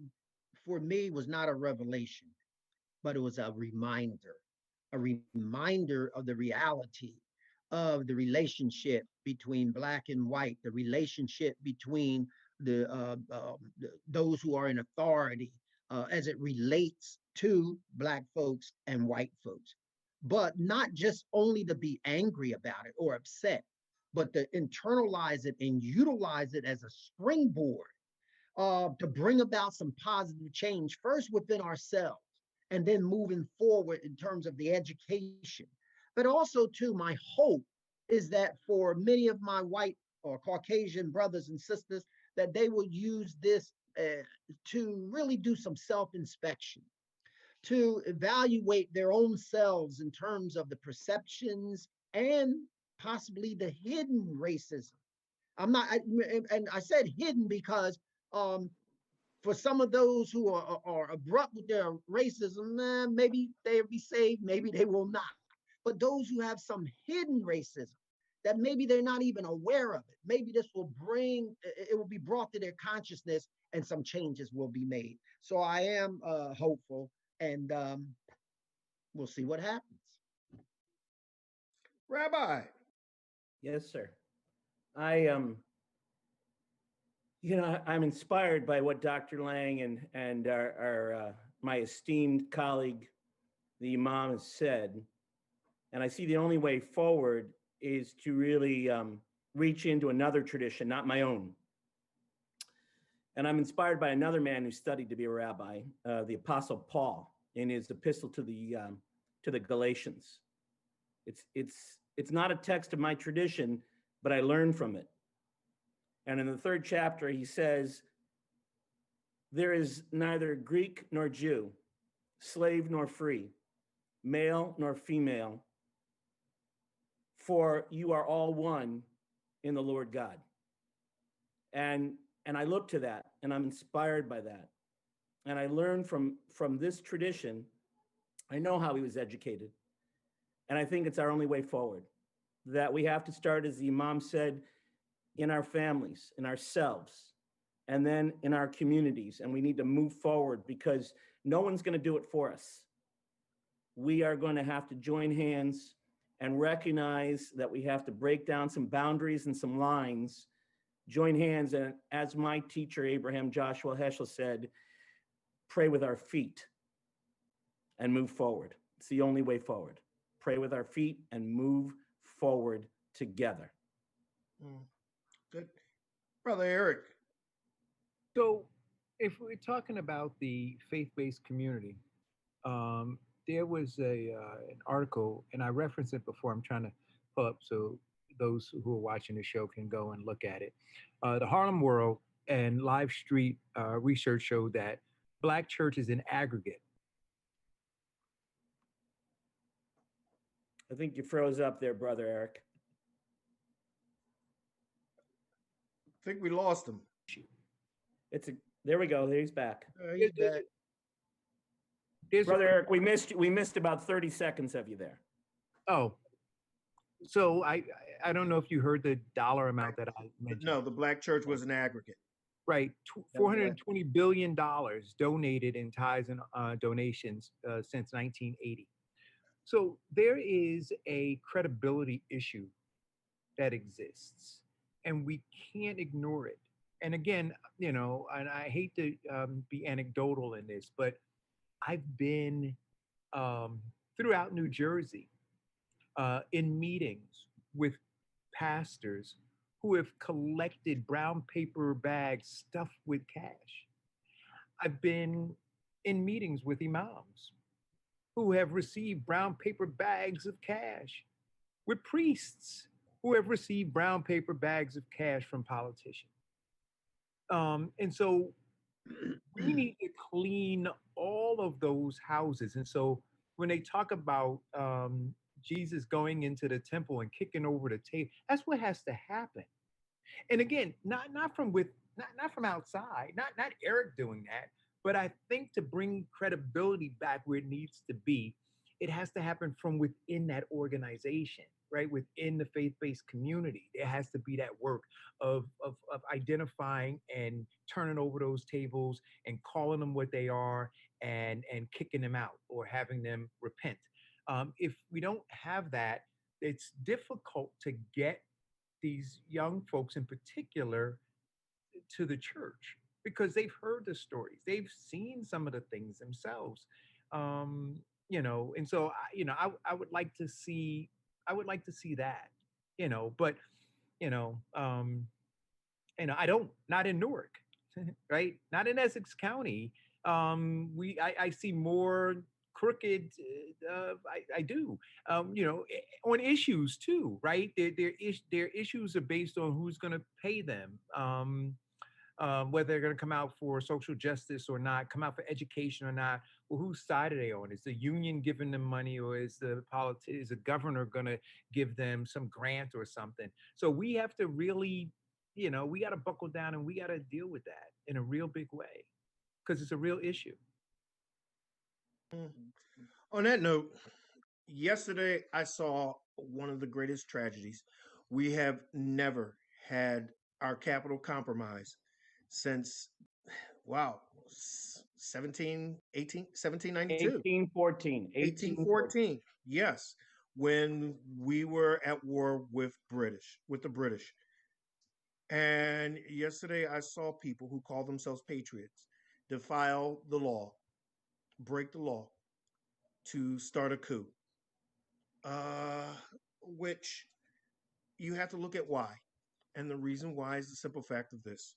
for me was not a revelation, but it was a reminder of the reality of the relationship between black and white, the relationship between those who are in authority as it relates to black folks and white folks. But not just only to be angry about it or upset, but to internalize it and utilize it as a springboard to bring about some positive change, first within ourselves, and then moving forward in terms of the education. But also, too, my hope is that for many of my white or Caucasian brothers and sisters, that they will use this to really do some self-inspection, to evaluate their own selves in terms of the perceptions and possibly the hidden racism. And I said hidden because for some of those who are abrupt with their racism, maybe they'll be saved, maybe they will not. But those who have some hidden racism, that maybe they're not even aware of it, maybe this will it will be brought to their consciousness and some changes will be made. So I am hopeful, and we'll see what happens. Rabbi. Yes, sir. I'm inspired by what Dr. Lang and our my esteemed colleague, the Imam, has said, and I see the only way forward is to really reach into another tradition, not my own. And I'm inspired by another man who studied to be a rabbi, the Apostle Paul, in his epistle to the Galatians. It's not a text of my tradition, but I learned from it. And in the 3rd chapter, he says, "There is neither Greek nor Jew, slave nor free, male nor female, for you are all one in the Lord God." And I look to that, and I'm inspired by that. And I learned from this tradition. I know how he was educated. And I think it's our only way forward, that we have to start, as the Imam said, in our families, in ourselves, and then in our communities. And we need to move forward because no one's going to do it for us. We are going to have to join hands and recognize that we have to break down some boundaries and some lines, join hands, and as my teacher, Abraham Joshua Heschel, said, pray with our feet and move forward. It's the only way forward. Pray with our feet and move forward together. Good. Brother Eric. So if we're talking about the faith-based community, there was an article, and I referenced it before. I'm trying to pull up, those who are watching the show can go and look at it. The Harlem World and Live Street research showed that Black churches in aggregate. I think you froze up there, brother Eric. I think we lost him. There we go. He's back. He's back. Brother Eric, we missed about 30 seconds of you there. Oh, so I don't know if you heard the dollar amount that I mentioned. No, the Black church was an aggregate. Right, $420 billion donated in tithes and donations since 1980. So there is a credibility issue that exists, and we can't ignore it. And again, and I hate to be anecdotal in this, but I've been throughout New Jersey in meetings with pastors who have collected brown paper bags stuffed with cash. I've been in meetings with imams who have received brown paper bags of cash, with priests who have received brown paper bags of cash from politicians. And so we need to clean all of those houses. And so when they talk about Jesus going into the temple and kicking over the table, that's what has to happen. And again, not from outside, not Eric doing that, but I think to bring credibility back where it needs to be, it has to happen from within that organization, right? Within the faith-based community. There has to be that work of identifying and turning over those tables and calling them what they are and kicking them out or having them repent. If we don't have that, it's difficult to get these young folks in particular to the church because they've heard the stories, they've seen some of the things themselves, and so I would like to see that, but I don't, not in Newark, right, not in Essex County. I see more crooked. I do, on issues too, right? Their issues are based on who's going to pay them, whether they're going to come out for social justice or not, come out for education or not. Well, whose side are they on? Is the union giving them money, or is the governor going to give them some grant or something? So we have to really, we got to buckle down and we got to deal with that in a real big way because it's a real issue. On that note, yesterday I saw one of the greatest tragedies. We have never had our capital compromised since, 1792. 1814. Yes, when we were at war with the British. And yesterday I saw people who call themselves patriots defile the law, break the law to start a coup, which you have to look at why. And the reason why is the simple fact of this.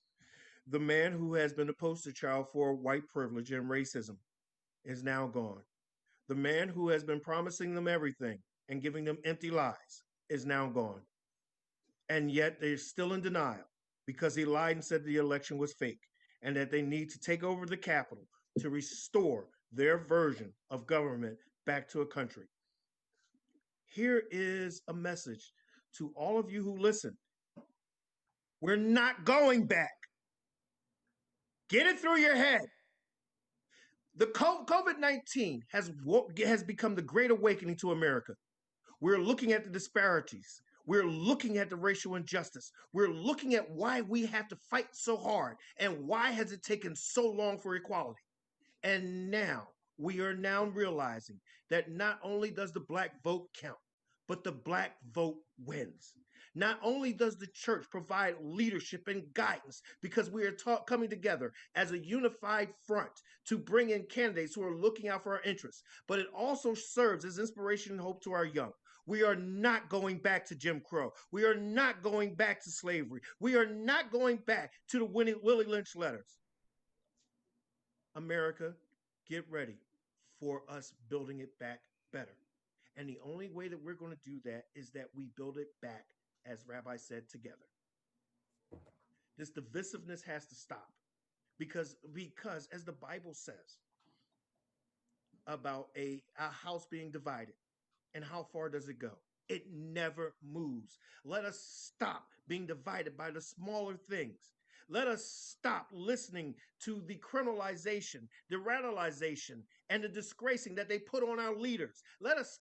The man who has been the poster child for white privilege and racism is now gone. The man who has been promising them everything and giving them empty lies is now gone. And yet they're still in denial because he lied and said the election was fake and that they need to take over the Capitol to restore their version of government back to a country. Here is a message to all of you who listen. We're not going back. Get it through your head. The COVID-19 has become the great awakening to America. We're looking at the disparities. We're looking at the racial injustice. We're looking at why we have to fight so hard and why has it taken so long for equality. And now we are now realizing that not only does the Black vote count, but the Black vote wins. Not only does the church provide leadership and guidance because we are coming together as a unified front to bring in candidates who are looking out for our interests, but it also serves as inspiration and hope to our young. We are not going back to Jim Crow. We are not going back to slavery. We are not going back to the Willie Lynch letters. America, get ready for us building it back better. And the only way that we're going to do that is that we build it back as Rabbi said, together. This divisiveness has to stop because as the Bible says about a house being divided, and how far does it go? It never moves. Let us stop being divided by the smaller things. Let us stop listening to the criminalization, the radicalization, and the disgracing that they put on our leaders. Let us